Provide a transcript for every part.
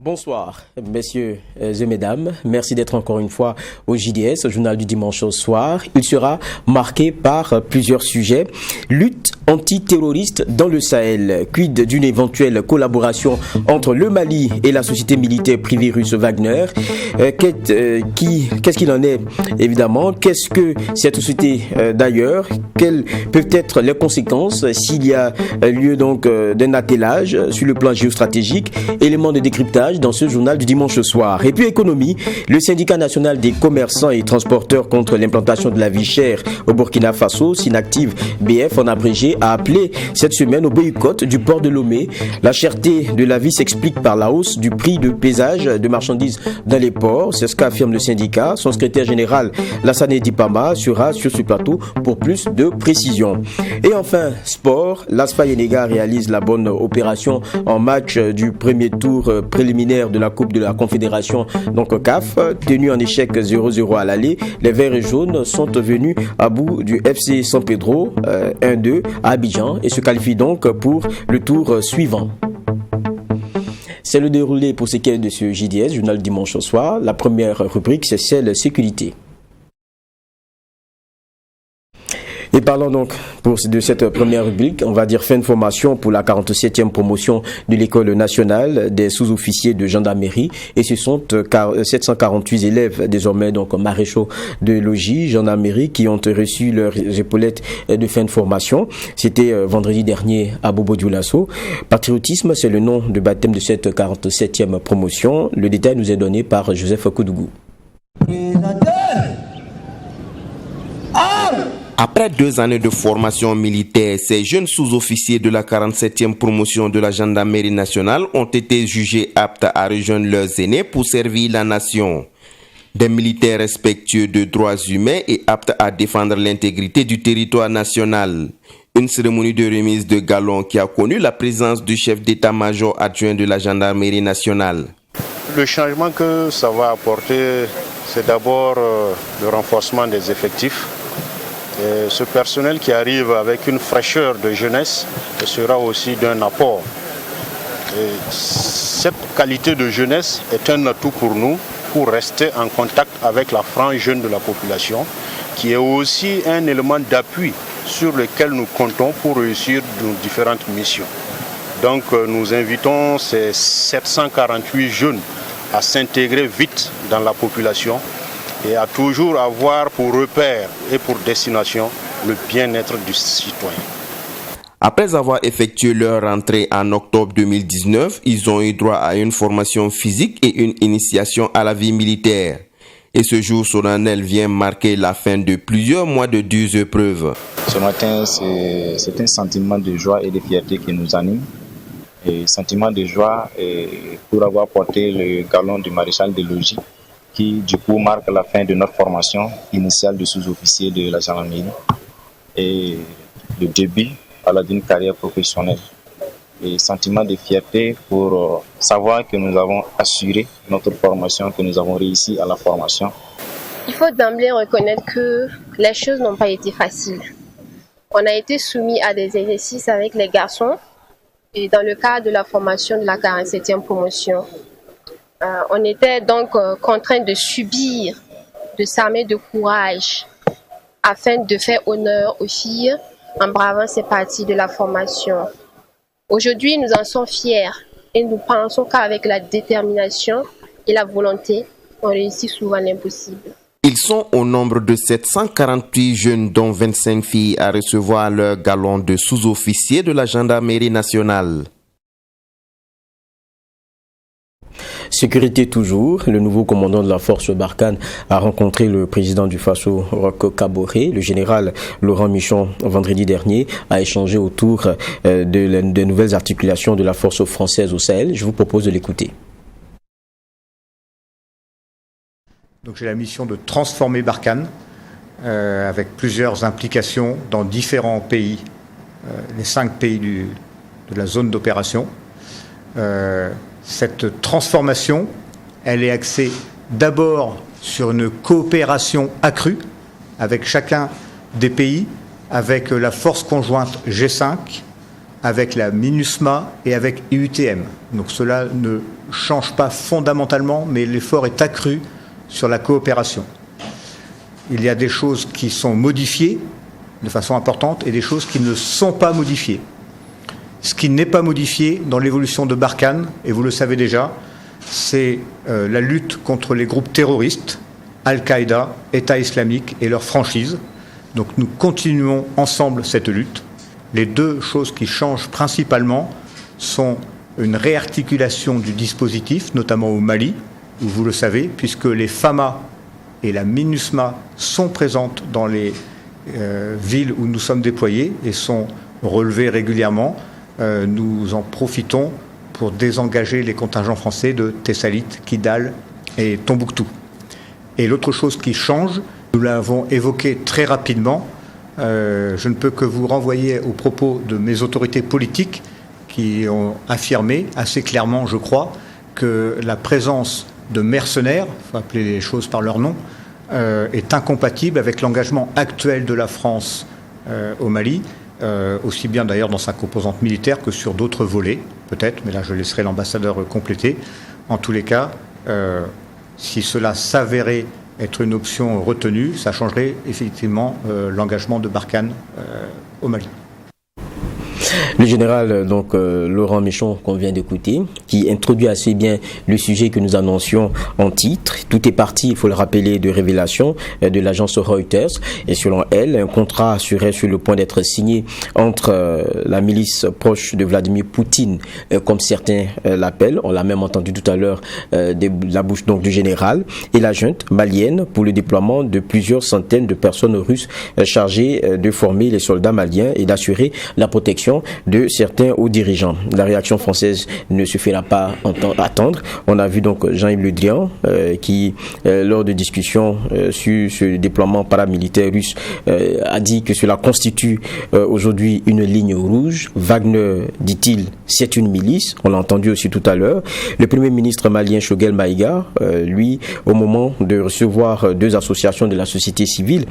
Bonsoir, messieurs et mesdames. Merci d'être encore une fois au JDS, au journal du dimanche au soir. Il sera marqué par plusieurs sujets. Lutte antiterroriste dans le Sahel. Quid d'une éventuelle collaboration entre le Mali et la société militaire privée russe Wagner. Qu'est-ce qu'il en est, évidemment? Qu'est-ce que cette société d'ailleurs? Quelles peuvent être les conséquences s'il y a lieu donc d'un attelage sur le plan géostratégique? Éléments de décryptage dans ce journal du dimanche soir. Et puis économie, le syndicat national des commerçants et transporteurs contre l'implantation de la vie chère au Burkina Faso, Synactive BF en abrégé, a appelé cette semaine au boycott du port de Lomé. La cherté de la vie s'explique par la hausse du prix de pesage de marchandises dans les ports. C'est ce qu'affirme le syndicat. Son secrétaire général, Lassane Dipama, sera sur ce plateau pour plus de précision. Et enfin, sport, l'ASFA Yenega réalise la bonne opération en match du premier tour préliminaire de la Coupe de la Confédération, donc CAF, tenu en échec 0-0 à l'aller. Les Verts et Jaunes sont venus à bout du FC San Pedro 1-2 à Abidjan et se qualifient donc pour le tour suivant. C'est le déroulé pour ce qui est de ce JDS, journal dimanche au soir. La première rubrique, c'est celle sécurité. Et parlons donc de cette première rubrique, on va dire fin de formation pour la 47e promotion de l'école nationale des sous-officiers de gendarmerie. Et ce sont 748 élèves désormais, donc maréchaux de logis, gendarmerie, qui ont reçu leurs épaulettes de fin de formation. C'était vendredi dernier à Bobo-Dioulasso. Patriotisme, c'est le nom de baptême de cette 47e promotion. Le détail nous est donné par Joseph Koudougou. Après 2 années de formation militaire, ces jeunes sous-officiers de la 47e promotion de la gendarmerie nationale ont été jugés aptes à rejoindre leurs aînés pour servir la nation. Des militaires respectueux de droits humains et aptes à défendre l'intégrité du territoire national. Une cérémonie de remise de galons qui a connu la présence du chef d'état-major adjoint de la gendarmerie nationale. Le changement que ça va apporter, c'est d'abord le renforcement des effectifs. Et ce personnel qui arrive avec une fraîcheur de jeunesse sera aussi d'un apport. Et cette qualité de jeunesse est un atout pour nous, pour rester en contact avec la frange jeune de la population, qui est aussi un élément d'appui sur lequel nous comptons pour réussir nos différentes missions. Donc nous invitons ces 748 jeunes à s'intégrer vite dans la population et à toujours avoir pour repère et pour destination le bien-être du citoyen. Après avoir effectué leur rentrée en octobre 2019, ils ont eu droit à une formation physique et une initiation à la vie militaire. Et ce jour solennel vient marquer la fin de plusieurs mois de dures épreuves. Ce matin, c'est un sentiment de joie et de fierté qui nous anime. Et sentiment de joie pour avoir porté le galon du maréchal des logis, qui du coup marque la fin de notre formation initiale de sous-officier de la gendarmerie et le début d'une carrière professionnelle. Et sentiment de fierté pour savoir que nous avons assuré notre formation, que nous avons réussi à la formation. Il faut d'emblée reconnaître que les choses n'ont pas été faciles. On a été soumis à des exercices avec les garçons et dans le cadre de la formation de la 47e promotion. On était donc contraints de subir, de s'armer de courage afin de faire honneur aux filles en bravant ces parties de la formation. Aujourd'hui, nous en sommes fiers et nous pensons qu'avec la détermination et la volonté, on réussit souvent l'impossible. Ils sont au nombre de 748 jeunes, dont 25 filles, à recevoir leur galon de sous-officier de la gendarmerie nationale. Sécurité toujours, le nouveau commandant de la force Barkhane a rencontré le président du Faso, Roch Kaboré. Le général Laurent Michon, vendredi dernier, a échangé autour des nouvelles articulations de la force française au Sahel. Je vous propose de l'écouter. Donc j'ai la mission de transformer Barkhane avec plusieurs implications dans différents pays, les 5 pays de la zone d'opération. Cette transformation, elle est axée d'abord sur une coopération accrue avec chacun des pays, avec la force conjointe G5, avec la MINUSMA et avec IUTM. Donc cela ne change pas fondamentalement, mais l'effort est accru sur la coopération. Il y a des choses qui sont modifiées de façon importante et des choses qui ne sont pas modifiées. Ce qui n'est pas modifié dans l'évolution de Barkhane, et vous le savez déjà, c'est la lutte contre les groupes terroristes, Al-Qaïda, État islamique et leurs franchises. Donc nous continuons ensemble cette lutte. Les deux choses qui changent principalement sont une réarticulation du dispositif, notamment au Mali, où vous le savez, puisque les FAMA et la MINUSMA sont présentes dans les villes où nous sommes déployés et sont relevées régulièrement. Nous en profitons pour désengager les contingents français de Tessalit, Kidal et Tombouctou. Et l'autre chose qui change, nous l'avons évoqué très rapidement, je ne peux que vous renvoyer aux propos de mes autorités politiques qui ont affirmé assez clairement, je crois, que la présence de mercenaires, il faut appeler les choses par leur nom, est incompatible avec l'engagement actuel de la France au Mali, aussi bien d'ailleurs dans sa composante militaire que sur d'autres volets, peut-être, mais là je laisserai l'ambassadeur compléter. En tous les cas, si cela s'avérait être une option retenue, ça changerait effectivement l'engagement de Barkhane au Mali. Le général Laurent Méchon qu'on vient d'écouter, qui introduit assez bien le sujet que nous annoncions en titre. Tout est parti, il faut le rappeler, de révélation de l'agence Reuters. Et selon elle, un contrat serait sur le point d'être signé entre la milice proche de Vladimir Poutine, comme certains l'appellent. On l'a même entendu tout à l'heure de la bouche donc du général, et la junte malienne pour le déploiement de plusieurs centaines de personnes russes chargées de former les soldats maliens et d'assurer la protection de certains hauts dirigeants. La réaction française ne se fera pas attendre. On a vu donc Jean-Yves Le Drian qui, lors de discussions sur ce déploiement paramilitaire russe, a dit que cela constitue aujourd'hui une ligne rouge. Wagner, dit-il, c'est une milice. On l'a entendu aussi tout à l'heure. Le premier ministre malien Choguel Maïga, lui, au moment de recevoir deux associations de la société civile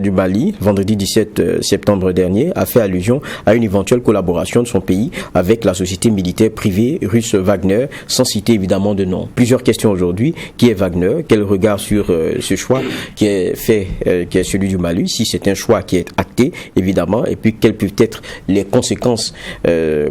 du Mali, vendredi 17 septembre dernier, a fait allusion à une éventuelle collaboration de son pays avec la société militaire privée russe Wagner, sans citer évidemment de nom. Plusieurs questions aujourd'hui. Qui est Wagner? Quel regard sur ce choix qui est fait, qui est celui du Mali, si c'est un choix qui est acté, évidemment, et puis quelles peuvent être les conséquences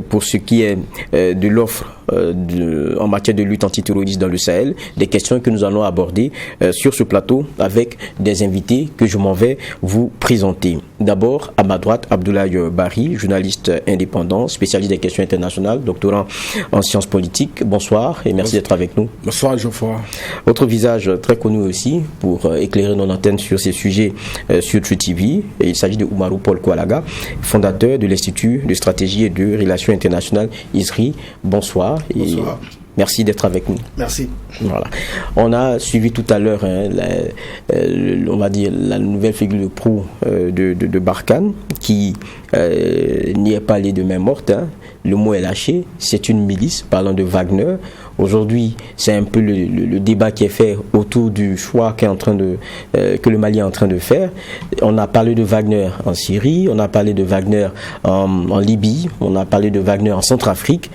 pour ce qui est de l'offre en matière de lutte antiterroriste dans le Sahel, des questions que nous allons aborder sur ce plateau avec des invités que je m'en vais vous présenter. D'abord, à ma droite, Abdoulaye Bari, journaliste indépendant, spécialiste des questions internationales, doctorant en sciences politiques. Bonsoir et merci d'être avec nous. Bonsoir Geoffroy. Autre visage très connu aussi pour éclairer nos antennes sur ces sujets sur True TV. Et il s'agit de Oumarou Paul Koualaga, fondateur de l'Institut de stratégie et de relations internationales ISRI. Bonsoir. Bonsoir. Merci d'être avec nous. Merci. Voilà. On a suivi tout à l'heure, on va dire, la nouvelle figure de proue de Barkhane, qui n'y est pas allé de main morte. Le mot est lâché. C'est une milice, parlant de Wagner. Aujourd'hui, c'est un peu le débat qui est fait autour du choix que le Mali est en train de faire. On a parlé de Wagner en Syrie, on a parlé de Wagner en Libye, on a parlé de Wagner en Centrafrique.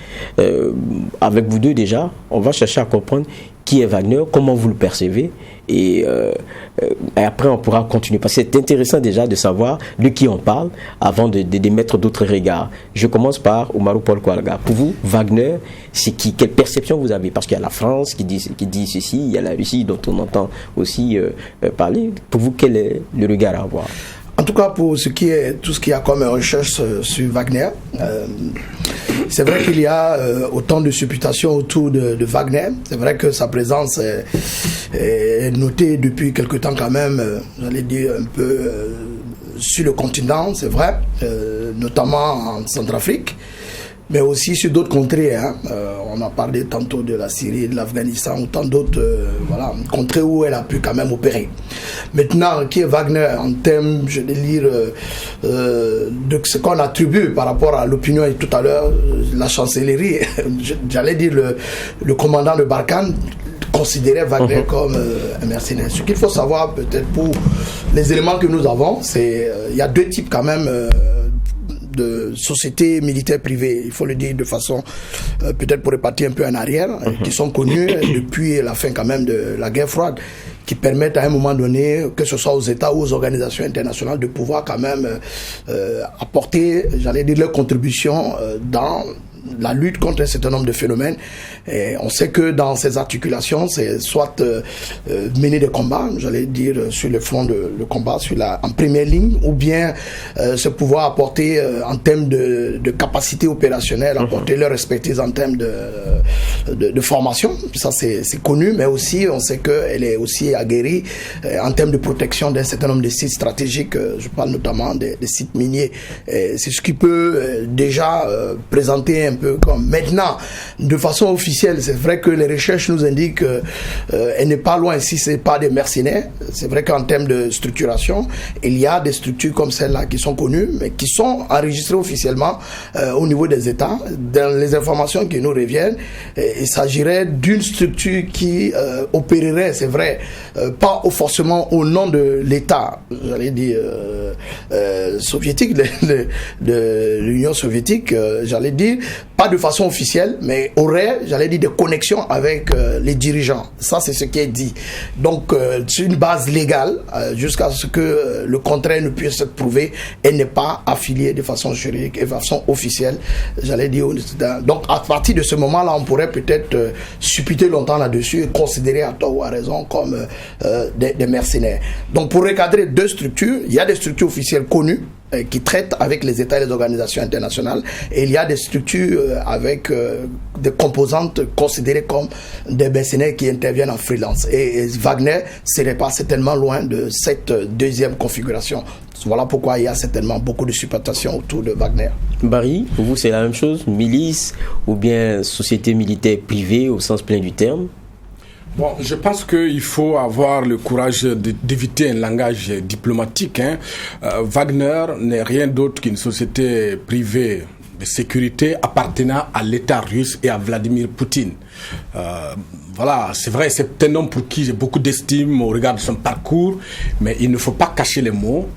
Avec vous deux déjà, on va chercher à comprendre qui est Wagner, comment vous le percevez, et après on pourra continuer. Parce que c'est intéressant déjà de savoir de qui on parle avant de mettre d'autres regards. Je commence par Oumarou Paul Koualaga. Pour vous, Wagner, c'est qui? Quelle perception vous avez? Parce qu'il y a la France qui dit ceci, il y a la Russie dont on entend aussi parler. Pour vous, quel est le regard à avoir? En tout cas, pour tout ce qui a comme recherche sur Wagner, c'est vrai qu'il y a autant de supputations autour de Wagner. C'est vrai que sa présence est notée depuis quelque temps quand même, j'allais dire un peu sur le continent, c'est vrai, notamment en Centrafrique, mais aussi sur d'autres contrées. On a parlé tantôt de la Syrie, de l'Afghanistan, ou tant d'autres contrées où elle a pu quand même opérer. Maintenant, qui est Wagner en termes, je vais lire, de ce qu'on attribue par rapport à l'opinion et tout à l'heure, la chancellerie, j'allais dire le commandant de Barkhane, considérait Wagner comme un mercenaire. Ce qu'il faut savoir peut-être pour les éléments que nous avons, c'est il y a deux types quand même de sociétés militaires privées, il faut le dire de façon peut-être pour repartir un peu en arrière, qui sont connues depuis la fin quand même de la guerre froide, qui permettent à un moment donné, que ce soit aux États ou aux organisations internationales, de pouvoir quand même apporter, j'allais dire, leur contribution dans la lutte contre un certain nombre de phénomènes. Et on sait que dans ces articulations, c'est soit mener des combats, j'allais dire sur le front de combat, en première ligne, ou bien se pouvoir apporter en termes de capacité opérationnelle, apporter leur expertise en termes de formation. Ça c'est connu, mais aussi on sait qu'elle est aussi aguerrie en termes de protection d'un certain nombre de sites stratégiques. Je parle notamment des sites miniers. C'est ce qui peut déjà présenter un peu comme maintenant, de façon officielle. C'est vrai que les recherches nous indiquent qu'elle n'est pas loin, si c'est pas des mercenaires. C'est vrai qu'en termes de structuration, il y a des structures comme celle-là qui sont connues, mais qui sont enregistrées officiellement au niveau des États. Dans les informations qui nous reviennent, il s'agirait d'une structure qui opérerait, c'est vrai, pas forcément au nom de l'État, j'allais dire soviétique, de l'Union soviétique, j'allais dire, pas de façon officielle, mais aurait, j'allais dire, des connexions avec les dirigeants. Ça, c'est ce qui est dit. Donc, sur une base légale, jusqu'à ce que le contraire ne puisse être prouvé, elle n'est pas affiliée de façon juridique et de façon officielle, j'allais dire. Donc, à partir de ce moment-là, on pourrait peut-être supputer longtemps là-dessus et considérer à tort ou à raison comme des mercenaires. Donc, pour recadrer deux structures, il y a des structures officielles connues qui traitent avec les États et les organisations internationales, et il y a des structures avec des composantes considérées comme des mercenaires qui interviennent en freelance. Et Wagner serait pas certainement loin de cette deuxième configuration. Voilà pourquoi il y a certainement beaucoup de supportation autour de Wagner. Barry, pour vous c'est la même chose, milice ou bien société militaire privée au sens plein du terme? Bon, je pense qu'il faut avoir le courage d'éviter un langage diplomatique. Wagner n'est rien d'autre qu'une société privée de sécurité appartenant à l'État russe et à Vladimir Poutine. Voilà, c'est vrai, c'est un homme pour qui j'ai beaucoup d'estime au regard de son parcours, mais il ne faut pas cacher les mots.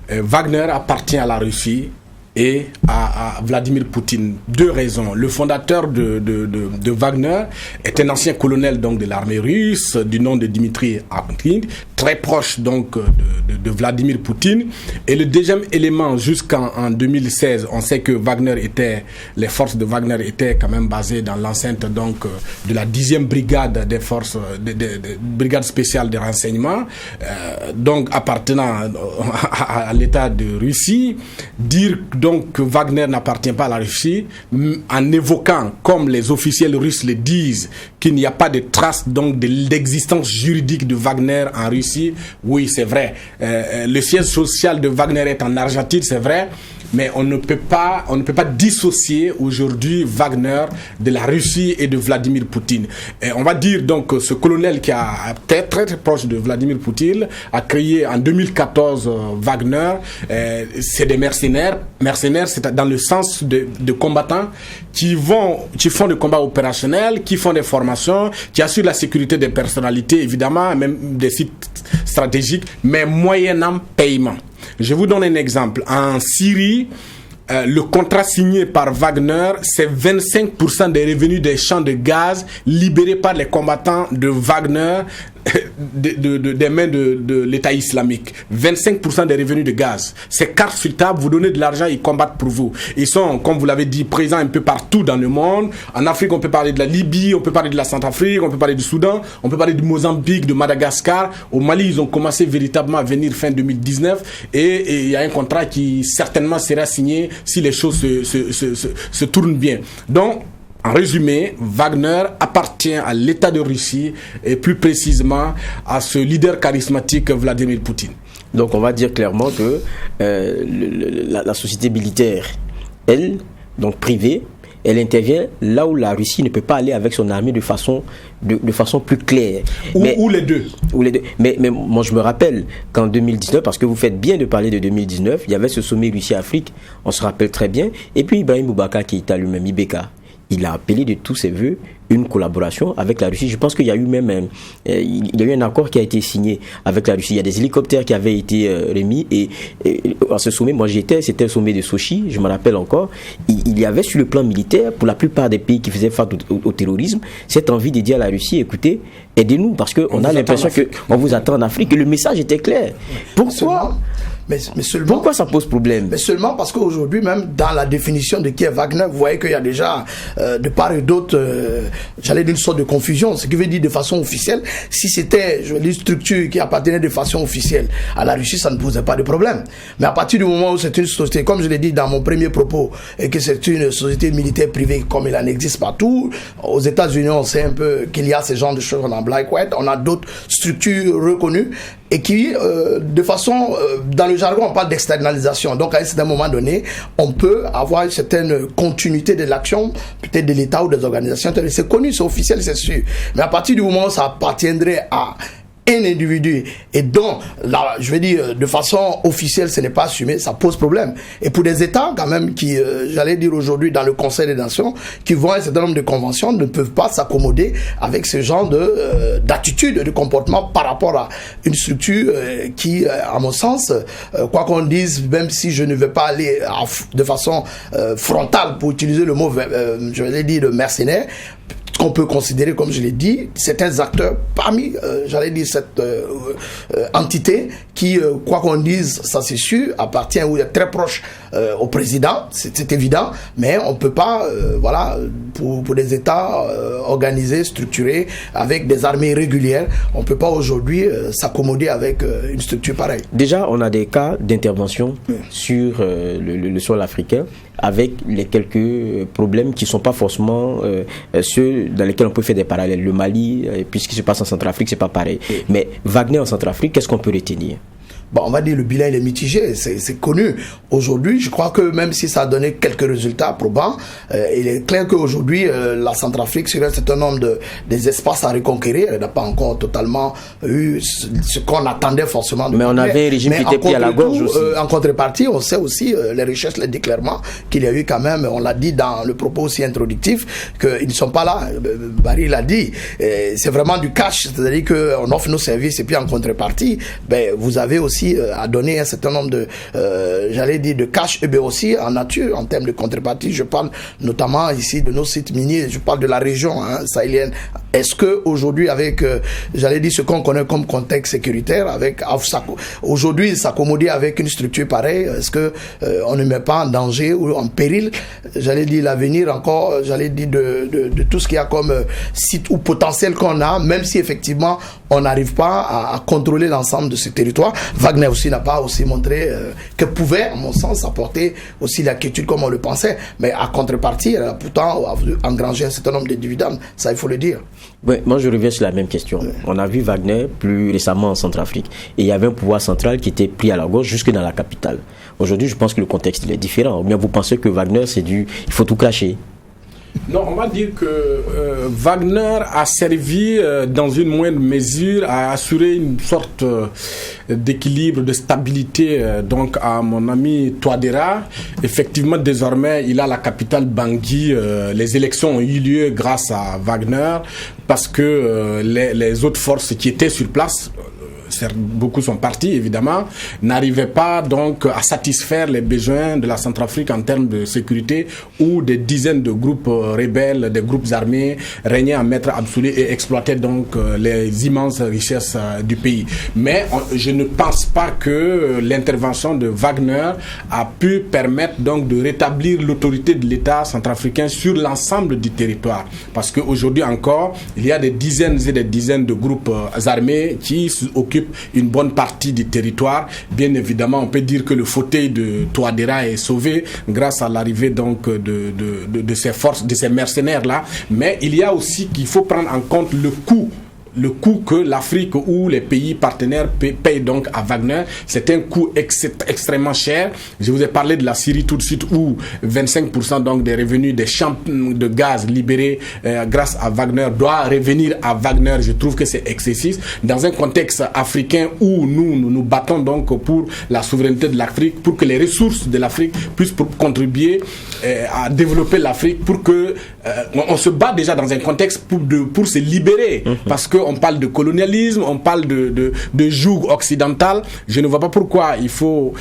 Wagner appartient à la Russie et à Vladimir Poutine. Deux raisons. Le fondateur de Wagner est un ancien colonel donc de l'armée russe du nom de Dmitri Arkin, très proche donc de Vladimir Poutine. Et le deuxième élément, jusqu'en 2016, on sait que les forces de Wagner étaient quand même basées dans l'enceinte donc de la 10e brigade des forces, brigade spéciale de renseignement, donc appartenant à l'État de Russie. Dire donc que Wagner n'appartient pas à la Russie, en évoquant, comme les officiels russes le disent, qu'il n'y a pas de trace donc de l'existence juridique de Wagner en Russie. Oui, c'est vrai. Le siège social de Wagner est en Argentine, c'est vrai. Mais on ne peut pas dissocier aujourd'hui Wagner de la Russie et de Vladimir Poutine. Et on va dire donc ce colonel qui a été très très proche de Vladimir Poutine a créé en 2014 Wagner. C'est des mercenaires. Mercenaires, c'est dans le sens de combattants qui font des combats opérationnels, qui font des formations, qui assurent la sécurité des personnalités, évidemment, même des sites stratégiques, mais moyennant paiement. Je vous donne un exemple. En Syrie, le contrat signé par Wagner, c'est 25% des revenus des champs de gaz libérés par les combattants de Wagner des mains de l'État islamique. 25% des revenus de gaz. C'est carte sur table, vous donnez de l'argent, ils combattent pour vous. Ils sont, comme vous l'avez dit, présents un peu partout dans le monde. En Afrique, on peut parler de la Libye, on peut parler de la Centrafrique, on peut parler du Soudan, on peut parler du Mozambique, de Madagascar. Au Mali, ils ont commencé véritablement à venir fin 2019 et il y a un contrat qui certainement sera signé si les choses se tournent bien. Donc, en résumé, Wagner appartient à l'État de Russie et plus précisément à ce leader charismatique Vladimir Poutine. Donc on va dire clairement que la société militaire, elle, donc privée, elle intervient là où la Russie ne peut pas aller avec son armée de façon plus claire. Ou les deux. Mais moi je me rappelle qu'en 2019, parce que vous faites bien de parler de 2019, il y avait ce sommet Russie-Afrique, on se rappelle très bien, et puis Ibrahim Boubacar Keïta lui-même, Ibeka, il a appelé de tous ses voeux une collaboration avec la Russie. Je pense qu'il y a eu même il y a eu un accord qui a été signé avec la Russie. Il y a des hélicoptères qui avaient été remis et à ce sommet, moi c'était le sommet de Sochi, je me rappelle encore, il y avait sur le plan militaire, pour la plupart des pays qui faisaient face au terrorisme, cette envie de dire à la Russie, écoutez, aidez-nous parce qu'on a l'impression qu'on vous attend en Afrique, et le message était clair. Pourquoi mais seulement, pourquoi ça pose problème? Mais seulement parce qu'aujourd'hui, même dans la définition de qui est Wagner, vous voyez qu'il y a déjà de part et d'autre, j'allais dire une sorte de confusion. Ce qui veut dire de façon officielle, si c'était une structure qui appartenait de façon officielle à la Russie, ça ne posait pas de problème. Mais à partir du moment où c'est une société, comme je l'ai dit dans mon premier propos, et que c'est une société militaire privée comme il en existe partout, aux États-Unis, on sait un peu qu'il y a ce genre de choses en Black-White, on a d'autres structures reconnues et qui, de façon, dans le jargon, on parle d'externalisation. Donc, à un certain moment donné, on peut avoir une certaine continuité de l'action, peut-être de l'État ou des organisations. C'est connu, c'est officiel, c'est sûr. Mais à partir du moment où ça appartiendrait à un individu et donc, là, je veux dire, de façon officielle, ce n'est pas assumé, ça pose problème. Et pour des États, quand même, qui, j'allais dire aujourd'hui, dans le Conseil des Nations, qui voient un certain nombre de conventions, ne peuvent pas s'accommoder avec ce genre d'attitude, de comportement par rapport à une structure qui, à mon sens, quoi qu'on dise, même si je ne vais pas aller de façon frontale pour utiliser le mot, je vais dire, de mercenaire, qu'on peut considérer, comme je l'ai dit, certains acteurs parmi, j'allais dire, cette entité qui, quoi qu'on dise, ça c'est sûr, appartient ou est très proche au président, c'est évident, mais on ne peut pas, voilà, pour des États organisés, structurés, avec des armées régulières, on ne peut pas aujourd'hui s'accommoder avec une structure pareille. Déjà, on a des cas d'intervention sur le sol africain, avec les quelques problèmes qui ne sont pas forcément ceux dans lesquels on peut faire des parallèles. Le Mali, puis ce qui se passe en Centrafrique, c'est pas pareil. Mais Wagner en Centrafrique, qu'est-ce qu'on peut retenir? Bon, on va dire le bilan il est mitigé, c'est connu. Aujourd'hui, je crois que même si ça a donné quelques résultats probants, il est clair qu'aujourd'hui, la Centrafrique, sur un certain nombre des espaces à reconquérir, elle n'a pas encore totalement eu ce qu'on attendait forcément. Mais on avait un régime qui était pris à la gorge aussi. En contrepartie, on sait aussi, les richesses le déclarent clairement, qu'il y a eu quand même, on l'a dit dans le propos aussi introductif, qu'ils ne sont pas là. Barry l'a dit, c'est vraiment du cash, c'est-à-dire qu'on offre nos services et puis en contrepartie, ben, vous avez aussi à donner un certain nombre de, j'allais dire, de cash, et bien aussi en nature, en termes de contrepartie. Je parle notamment ici de nos sites miniers, je parle de la région sahélienne. Est-ce que aujourd'hui, avec, j'allais dire, ce qu'on connaît comme contexte sécuritaire, avec aujourd'hui s'accommoder avec une structure pareille, est-ce que on ne met pas en danger ou en péril, j'allais dire, l'avenir encore, j'allais dire, de tout ce qu'il y a comme site ou potentiel qu'on a, même si effectivement on n'arrive pas à contrôler l'ensemble de ce territoire. Wagner aussi n'a pas aussi montré que pouvait, à mon sens, apporter aussi l'inquiétude comme on le pensait. Mais à contrepartie, elle a pourtant engrangé un certain nombre de dividendes. Ça, il faut le dire. Ouais, moi, je reviens sur la même question. Ouais. On a vu Wagner plus récemment en Centrafrique. Et il y avait un pouvoir central qui était pris à la gorge jusque dans la capitale. Aujourd'hui, je pense que le contexte il est différent. Ou bien vous pensez que Wagner, il faut tout clasher? Non, on va dire que Wagner a servi dans une moindre mesure à assurer une sorte d'équilibre, de stabilité donc à mon ami Touadéra. Effectivement, désormais, il a la capitale Bangui. Les élections ont eu lieu grâce à Wagner parce que les autres forces qui étaient sur place, beaucoup sont partis évidemment, n'arrivaient pas donc à satisfaire les besoins de la Centrafrique en termes de sécurité, où des dizaines de groupes rebelles, des groupes armés régnaient en maître absolu et exploitaient donc les immenses richesses du pays. Mais je ne pense pas que l'intervention de Wagner a pu permettre donc de rétablir l'autorité de l'État centrafricain sur l'ensemble du territoire, parce qu'aujourd'hui encore il y a des dizaines et des dizaines de groupes armés qui occupent une bonne partie du territoire. Bien évidemment, on peut dire que le fauteuil de Touadéra est sauvé grâce à l'arrivée donc de ces forces, de ces mercenaires-là. Mais il y a aussi qu'il faut prendre en compte le coût le coût que l'Afrique ou les pays partenaires payent donc à Wagner. C'est un coût extrêmement cher. Je vous ai parlé de la Syrie tout de suite, où 25% donc des revenus des champs de gaz libérés grâce à Wagner doit revenir à Wagner. Je trouve que c'est excessif. Dans un contexte africain où nous battons donc pour la souveraineté de l'Afrique, pour que les ressources de l'Afrique puissent contribuer à développer l'Afrique, pour que on se bat déjà dans un contexte pour se libérer, parce qu'on parle de colonialisme, on parle de joug occidental. Je ne vois pas pourquoi il faut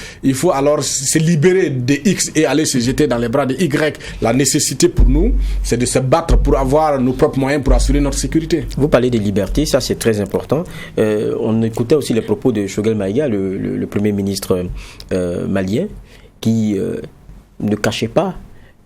alors se libérer des X et aller se jeter dans les bras des Y. La nécessité pour nous, c'est de se battre pour avoir nos propres moyens pour assurer notre sécurité. Vous parlez de liberté, ça c'est très important. On écoutait aussi les propos de Choguel Maïga, le premier ministre malien, qui ne cachait pas,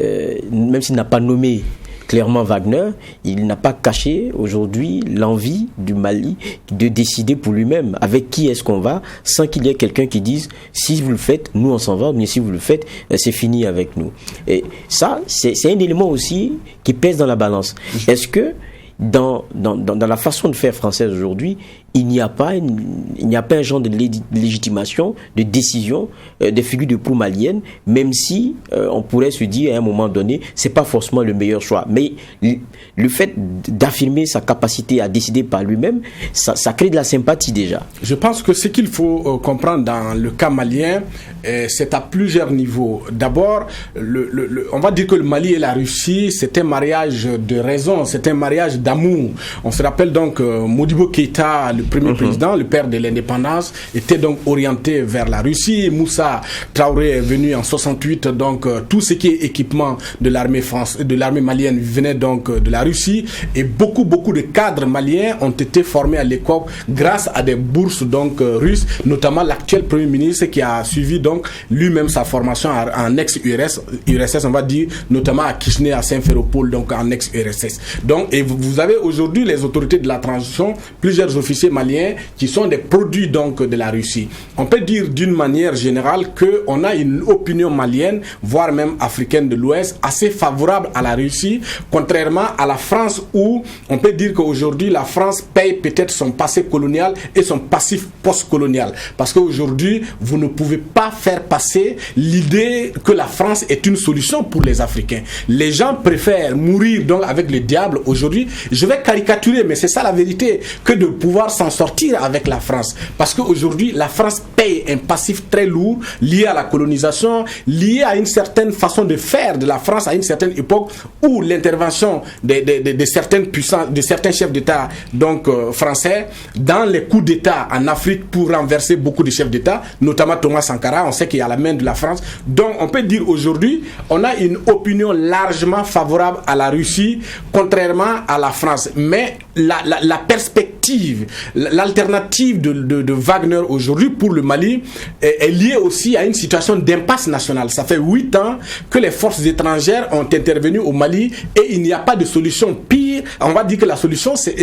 même s'il n'a pas nommé clairement Wagner, il n'a pas caché aujourd'hui l'envie du Mali de décider pour lui-même avec qui est-ce qu'on va, sans qu'il y ait quelqu'un qui dise si vous le faites, nous on s'en va, mais si vous le faites, c'est fini avec nous. Et ça, c'est un élément aussi qui pèse dans la balance. Est-ce que dans la façon de faire française aujourd'hui, il n'y a pas un genre de légitimation, de décision des figures de proue maliennes, même si on pourrait se dire à un moment donné, c'est pas forcément le meilleur choix. Mais le fait d'affirmer sa capacité à décider par lui-même, ça crée de la sympathie déjà. Je pense que ce qu'il faut comprendre dans le cas malien, c'est à plusieurs niveaux. D'abord, on va dire que le Mali et la Russie, c'est un mariage de raison, c'est un mariage d'amour. On se rappelle donc Modibo Keïta, le premier président, le père de l'indépendance, était donc orienté vers la Russie. Moussa Traoré est venu en 68, donc tout ce qui est équipement de l'armée malienne venait donc de la Russie, et beaucoup de cadres maliens ont été formés à l'époque grâce à des bourses donc russes, notamment l'actuel premier ministre qui a suivi donc lui-même sa formation en ex-URSS, on va dire, notamment à Kishinev, à Saint-Féropol, donc en ex-URSS. Donc, et vous avez aujourd'hui les autorités de la transition, plusieurs officiers maliens qui sont des produits donc de la Russie. On peut dire d'une manière générale qu'on a une opinion malienne, voire même africaine de l'Ouest, assez favorable à la Russie, contrairement à la France, où on peut dire qu'aujourd'hui la France paye peut-être son passé colonial et son passif post-colonial. Parce qu'aujourd'hui, vous ne pouvez pas faire passer l'idée que la France est une solution pour les Africains. Les gens préfèrent mourir donc avec le diable aujourd'hui. Je vais caricaturer, mais c'est ça la vérité, que de pouvoir s'en sortir avec la France. Parce qu'aujourd'hui, la France paye un passif très lourd lié à la colonisation, lié à une certaine façon de faire de la France à une certaine époque où l'intervention de certaines puissances, de certains chefs d'État donc français dans les coups d'État en Afrique pour renverser beaucoup de chefs d'État, notamment Thomas Sankara, on sait qu'il y a la main de la France. Donc on peut dire aujourd'hui, on a une opinion largement favorable à la Russie, contrairement à la France. Mais la perspective, l'alternative de Wagner aujourd'hui pour le Mali est liée aussi à une situation d'impasse nationale. Ça fait 8 ans que les forces étrangères ont intervenu au Mali et il n'y a pas de solution pire. On va dire que la solution, c'est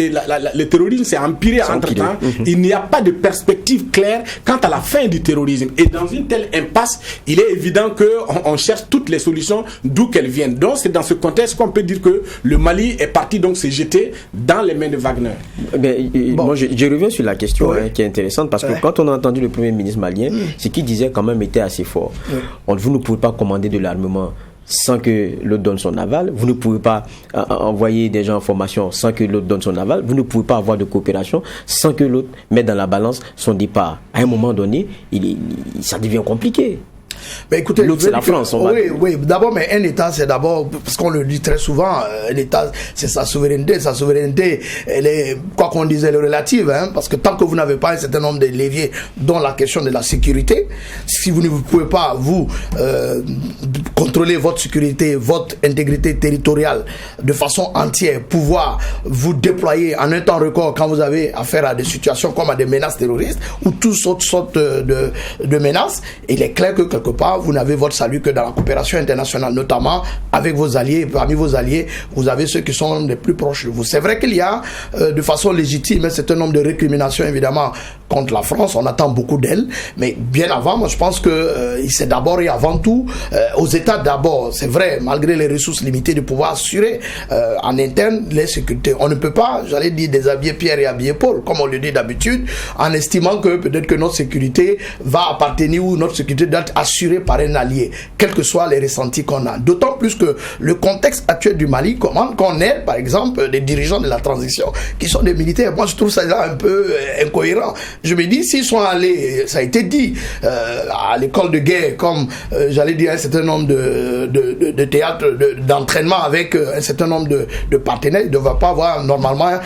le terrorisme s'est empiré entre-temps. Il n'y a pas de perspective claire quant à la fin du terrorisme. Et dans une telle impasse, il est évident qu'on cherche toutes les solutions d'où qu'elles viennent. Donc c'est dans ce contexte qu'on peut dire que le Mali est parti donc se jeter dans les mains de Wagner. Moi je reviens sur la question qui est intéressante, parce que quand on a entendu le premier ministre malien, ce qu'il disait quand même était assez fort. Vous ne pouvez pas commander de l'armement sans que l'autre donne son aval, vous ne pouvez pas envoyer des gens en formation sans que l'autre donne son aval, vous ne pouvez pas avoir de coopération sans que l'autre mette dans la balance son départ. À un moment donné, ça devient compliqué. Mais écoutez, l'autre c'est la France. Oui, d'abord, mais un État, c'est d'abord, parce qu'on le dit très souvent, un État, c'est sa souveraineté. Sa souveraineté, elle est, quoi qu'on dise, elle est relative, parce que tant que vous n'avez pas un certain nombre de leviers, dont la question de la sécurité, si vous ne pouvez pas, vous, contrôler votre sécurité, votre intégrité territoriale de façon entière, pouvoir vous déployer en un temps record quand vous avez affaire à des situations comme à des menaces terroristes ou toutes sortes de menaces, il est clair que quelque part, vous n'avez votre salut que dans la coopération internationale, notamment avec vos alliés. Parmi vos alliés, vous avez ceux qui sont les plus proches de vous. C'est vrai qu'il y a, de façon légitime, un certain nombre de récriminations, évidemment, contre la France, on attend beaucoup d'elle, mais bien avant, moi je pense que c'est d'abord et avant tout aux États d'abord, c'est vrai, malgré les ressources limitées, de pouvoir assurer en interne les sécurités. On ne peut pas, j'allais dire, déshabiller Pierre et habiller Paul, comme on le dit d'habitude, en estimant que peut-être que notre sécurité va appartenir ou notre sécurité doit être assurée par un allié, quels que soient les ressentis qu'on a. D'autant plus que le contexte actuel du Mali commande qu'on ait, par exemple, des dirigeants de la transition qui sont des militaires. Moi, je trouve ça là un peu incohérent. Je me dis, s'ils sont allés, ça a été dit, à l'école de guerre, comme j'allais dire, un certain nombre de théâtres d'entraînement avec un certain nombre de partenaires, il ne devrait pas avoir normalement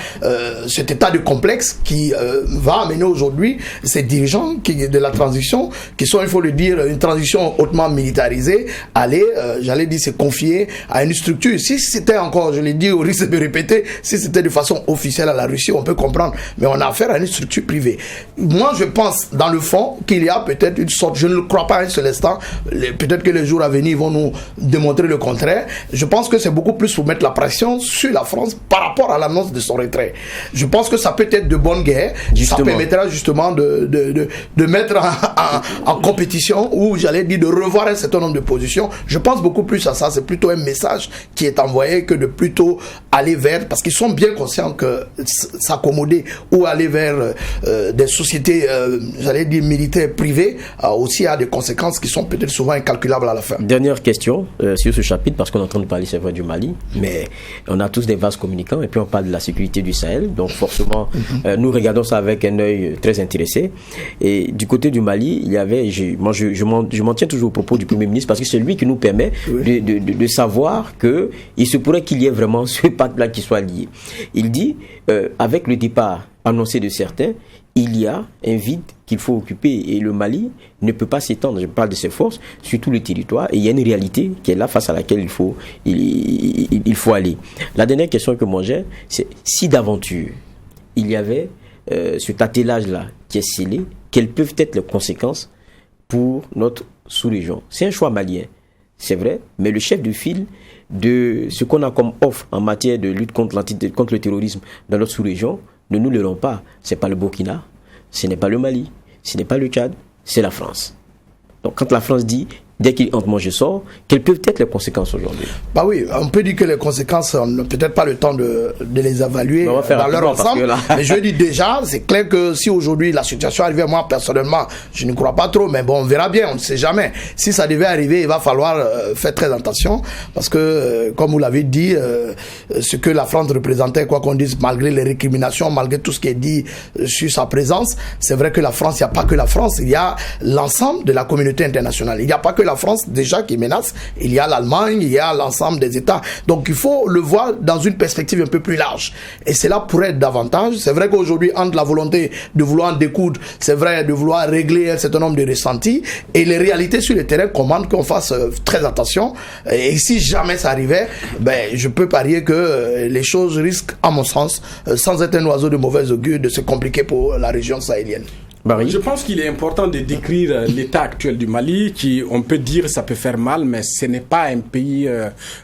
cet état de complexe qui va amener aujourd'hui ces dirigeants de la transition, qui sont, il faut le dire, une transition hautement militarisée, aller, j'allais dire, se confier à une structure. Si c'était encore, je l'ai dit au risque de me répéter, si c'était de façon officielle à la Russie, on peut comprendre, mais on a affaire à une structure privée. Moi, je pense, dans le fond, qu'il y a peut-être une sorte, je ne le crois pas un seul instant, peut-être que les jours à venir vont nous démontrer le contraire. Je pense que c'est beaucoup plus pour mettre la pression sur la France par rapport à l'annonce de son retrait. Je pense que ça peut être de bonne guerre, ça permettra justement de mettre en compétition, ou j'allais dire de revoir un certain nombre de positions. Je pense beaucoup plus à ça, c'est plutôt un message qui est envoyé que de plutôt aller vers, parce qu'ils sont bien conscients que s'accommoder ou aller vers des sociétés, j'allais dire militaires privées, aussi a des conséquences qui sont peut-être souvent incalculables à la fin. Dernière question sur ce chapitre, parce qu'on est en train de parler, c'est vrai, du Mali, mais on a tous des vases communicants, et puis on parle de la sécurité du Sahel, donc forcément, nous regardons ça avec un œil très intéressé. Et du côté du Mali, il y avait, je m'en tiens toujours au propos du Premier ministre, parce que c'est lui qui nous permet de savoir qu'il se pourrait qu'il y ait vraiment ce pacte-là qui soit lié. Il dit, avec le départ annoncé de certains, il y a un vide qu'il faut occuper, et le Mali ne peut pas s'étendre, je parle de ses forces, sur tout le territoire, et il y a une réalité qui est là face à laquelle il faut aller. La dernière question que moi j'ai, c'est si d'aventure il y avait cet attelage-là qui est scellé, quelles peuvent être les conséquences pour notre sous-région? C'est un choix malien, c'est vrai, mais le chef de file de ce qu'on a comme offre en matière de lutte contre le terrorisme dans notre sous-région, ne nous leurrons pas, ce n'est pas le Burkina, ce n'est pas le Mali, ce n'est pas le Tchad, c'est la France. Donc quand la France dit, dès qu'il entre, moi je sors, quelles peuvent être les conséquences aujourd'hui? Bah oui, on peut dire que les conséquences, on n'a peut-être pas le temps de les évaluer dans leur ensemble, mais je dis déjà, c'est clair que si aujourd'hui la situation arrivait, moi personnellement, je ne crois pas trop, mais bon, on verra bien, on ne sait jamais. Si ça devait arriver, il va falloir faire très attention, parce que, comme vous l'avez dit, ce que la France représentait, quoi qu'on dise, malgré les récriminations, malgré tout ce qui est dit sur sa présence, c'est vrai que la France, il n'y a pas que la France, il y a l'ensemble de la communauté internationale. Il n'y a pas que la France déjà qui menace, il y a l'Allemagne, il y a l'ensemble des États. Donc il faut le voir dans une perspective un peu plus large. Et cela pourrait être davantage. C'est vrai qu'aujourd'hui, entre la volonté de vouloir en découdre, c'est vrai, de vouloir régler un certain nombre de ressentis, et les réalités sur le terrain commandent qu'on fasse très attention. Et si jamais ça arrivait, ben, je peux parier que les choses risquent, à mon sens, sans être un oiseau de mauvais augure, de se compliquer pour la région sahélienne. Je pense qu'il est important de décrire l'état actuel du Mali, qui, on peut dire, ça peut faire mal, mais ce n'est pas un pays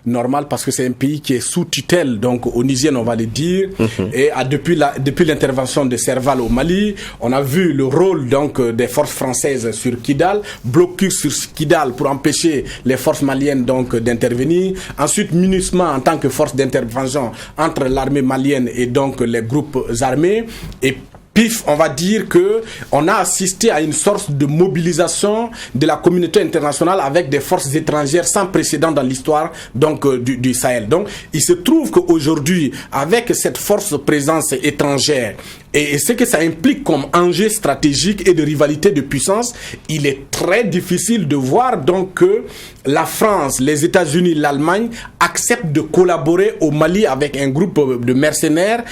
normal, parce que c'est un pays qui est sous tutelle, donc onisienne, on va le dire. Et depuis l'intervention de Serval au Mali, on a vu le rôle donc des forces françaises sur Kidal, blocus sur Kidal pour empêcher les forces maliennes donc d'intervenir. Ensuite, MINUSMA en tant que force d'intervention entre l'armée malienne et donc les groupes armés. Et pif, on va dire que on a assisté à une sorte de mobilisation de la communauté internationale avec des forces étrangères sans précédent dans l'histoire donc du Sahel. Donc, il se trouve qu'aujourd'hui, avec cette force présence étrangère et ce que ça implique comme enjeu stratégique et de rivalité de puissance, il est très difficile de voir donc que la France, les États-Unis, l'Allemagne acceptent de collaborer au Mali avec un groupe de mercenaires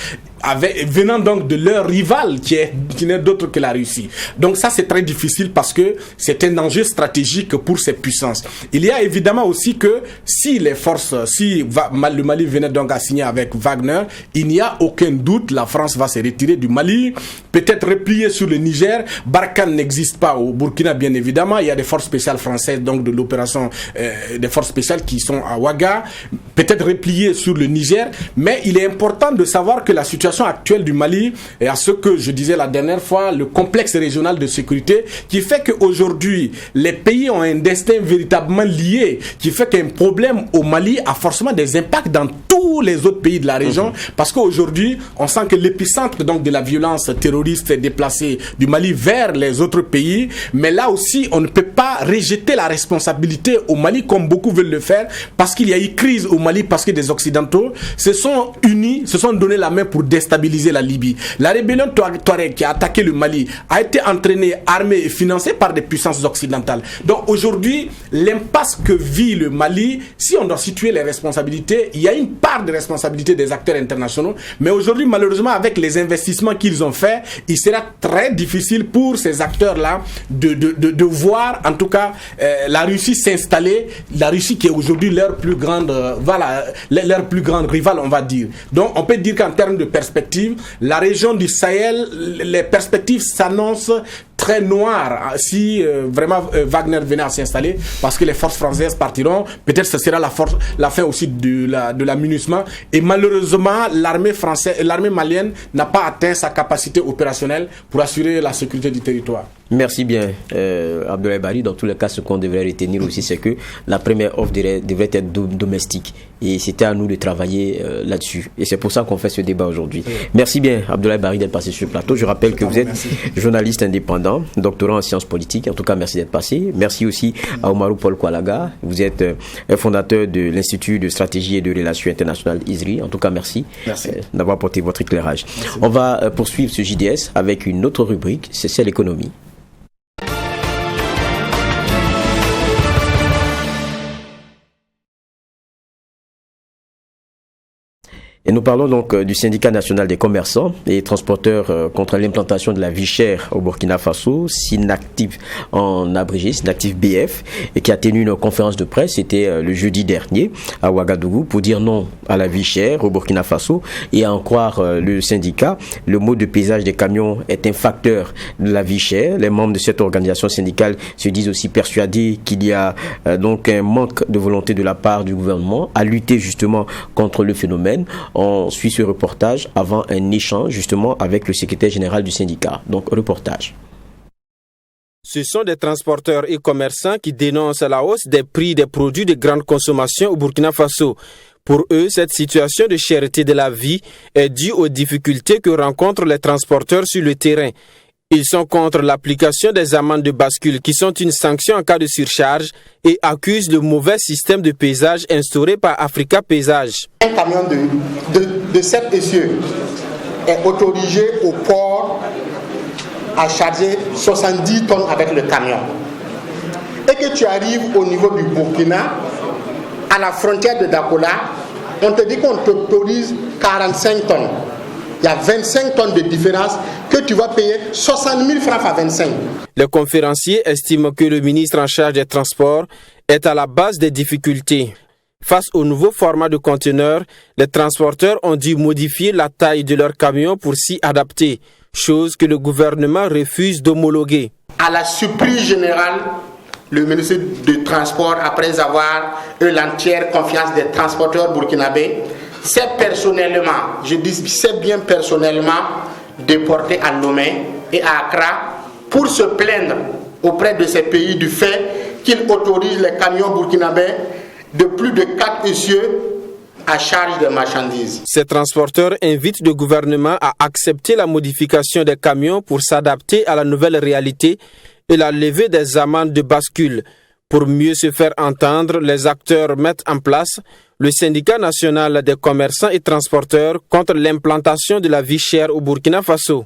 venant donc de leur rival qui n'est d'autre que la Russie. Donc ça, c'est très difficile parce que c'est un enjeu stratégique pour ces puissances. Il y a évidemment aussi que si le Mali venait donc à signer avec Wagner, il n'y a aucun doute, la France va se retirer du Mali, peut-être replier sur le Niger. Barkhane n'existe pas au Burkina, bien évidemment. Il y a des forces spéciales françaises, donc de l'opération des forces spéciales qui sont à Ouaga. Peut-être replier sur le Niger. Mais il est important de savoir que la situation actuelle du Mali, et à ce que je disais la dernière fois, le complexe régional de sécurité, qui fait qu'aujourd'hui, les pays ont un destin véritablement lié, qui fait qu'un problème au Mali a forcément des impacts dans tous les autres pays de la région, parce qu'aujourd'hui, on sent que l'épicentre donc de la violence terroriste est déplacé du Mali vers les autres pays, mais là aussi, on ne peut pas rejeter la responsabilité au Mali comme beaucoup veulent le faire, parce qu'il y a eu crise au Mali, parce que des Occidentaux se sont unis, se sont donné la main pour déstabiliser la Libye. La rébellion Touareg qui a attaqué le Mali a été entraînée, armée et financée par des puissances occidentales. Donc aujourd'hui, l'impasse que vit le Mali, si on doit situer les responsabilités, il y a une part de responsabilité des acteurs internationaux, mais aujourd'hui, malheureusement, avec les investissements qu'ils ont faits, il sera très difficile pour ces acteurs-là de voir, en tout cas, la Russie s'installer, la Russie qui est aujourd'hui leur plus grande, leur plus grande rivale, on va dire. Donc, on peut dire qu'en termes de perspective, la région du Sahel, les perspectives s'annoncent très noir si vraiment Wagner venait à s'installer, parce que les forces françaises partiront, peut-être ce sera la fin aussi de la MINUSMA, et malheureusement l'armée malienne n'a pas atteint sa capacité opérationnelle pour assurer la sécurité du territoire. Merci bien Abdoulaye Bari. Dans tous les cas, ce qu'on devrait retenir aussi, c'est que la première offre devrait être domestique, et c'était à nous de travailler là-dessus, et c'est pour ça qu'on fait ce débat aujourd'hui. Merci bien Abdoulaye Bari d'être passé sur le plateau. Je rappelle que vous êtes journaliste indépendant, doctorant en sciences politiques. En tout cas, merci d'être passé. Merci aussi à Oumarou Paul Koualaga. Vous êtes fondateur de l'Institut de stratégie et de relations internationales ISRI. En tout cas, merci d'avoir apporté votre éclairage. Merci. On va poursuivre ce JDS avec une autre rubrique, c'est l'économie. Et nous parlons donc du syndicat national des commerçants et transporteurs contre l'implantation de la vie chère au Burkina Faso, SYNACTIF en abrégé, SYNACTIF BF, et qui a tenu une conférence de presse, c'était le jeudi dernier à Ouagadougou, pour dire non à la vie chère au Burkina Faso. Et à en croire le syndicat, le mode de paysage des camions est un facteur de la vie chère. Les membres de cette organisation syndicale se disent aussi persuadés qu'il y a donc un manque de volonté de la part du gouvernement à lutter justement contre le phénomène. On suit ce reportage avant un échange justement avec le secrétaire général du syndicat. Donc, reportage. Ce sont des transporteurs et commerçants qui dénoncent la hausse des prix des produits de grande consommation au Burkina Faso. Pour eux, cette situation de cherté de la vie est due aux difficultés que rencontrent les transporteurs sur le terrain. Ils sont contre l'application des amendes de bascule qui sont une sanction en cas de surcharge et accusent le mauvais système de paysage instauré par Africa Paysage. Un camion de 7 essieux est autorisé au port à charger 70 tonnes avec le camion. Et que tu arrives au niveau du Burkina, à la frontière de Dakola, on te dit qu'on t'autorise 45 tonnes. Il y a 25 tonnes de différence que tu vas payer 60 000 francs à 25. Le conférencier estime que le ministre en charge des Transports est à la base des difficultés. Face au nouveau format de conteneurs, les transporteurs ont dû modifier la taille de leurs camions pour s'y adapter, chose que le gouvernement refuse d'homologuer. À la surprise générale, le ministre du Transport, après avoir eu l'entière confiance des transporteurs burkinabés, c'est personnellement, je dis c'est bien personnellement, déporté à Lomé et à Accra pour se plaindre auprès de ces pays du fait qu'ils autorisent les camions burkinabés de plus de 4 essieux à charge de marchandises. Ces transporteurs invitent le gouvernement à accepter la modification des camions pour s'adapter à la nouvelle réalité et la levée des amendes de bascule. Pour mieux se faire entendre, les acteurs mettent en place le syndicat national des commerçants et transporteurs contre l'implantation de la vie chère au Burkina Faso.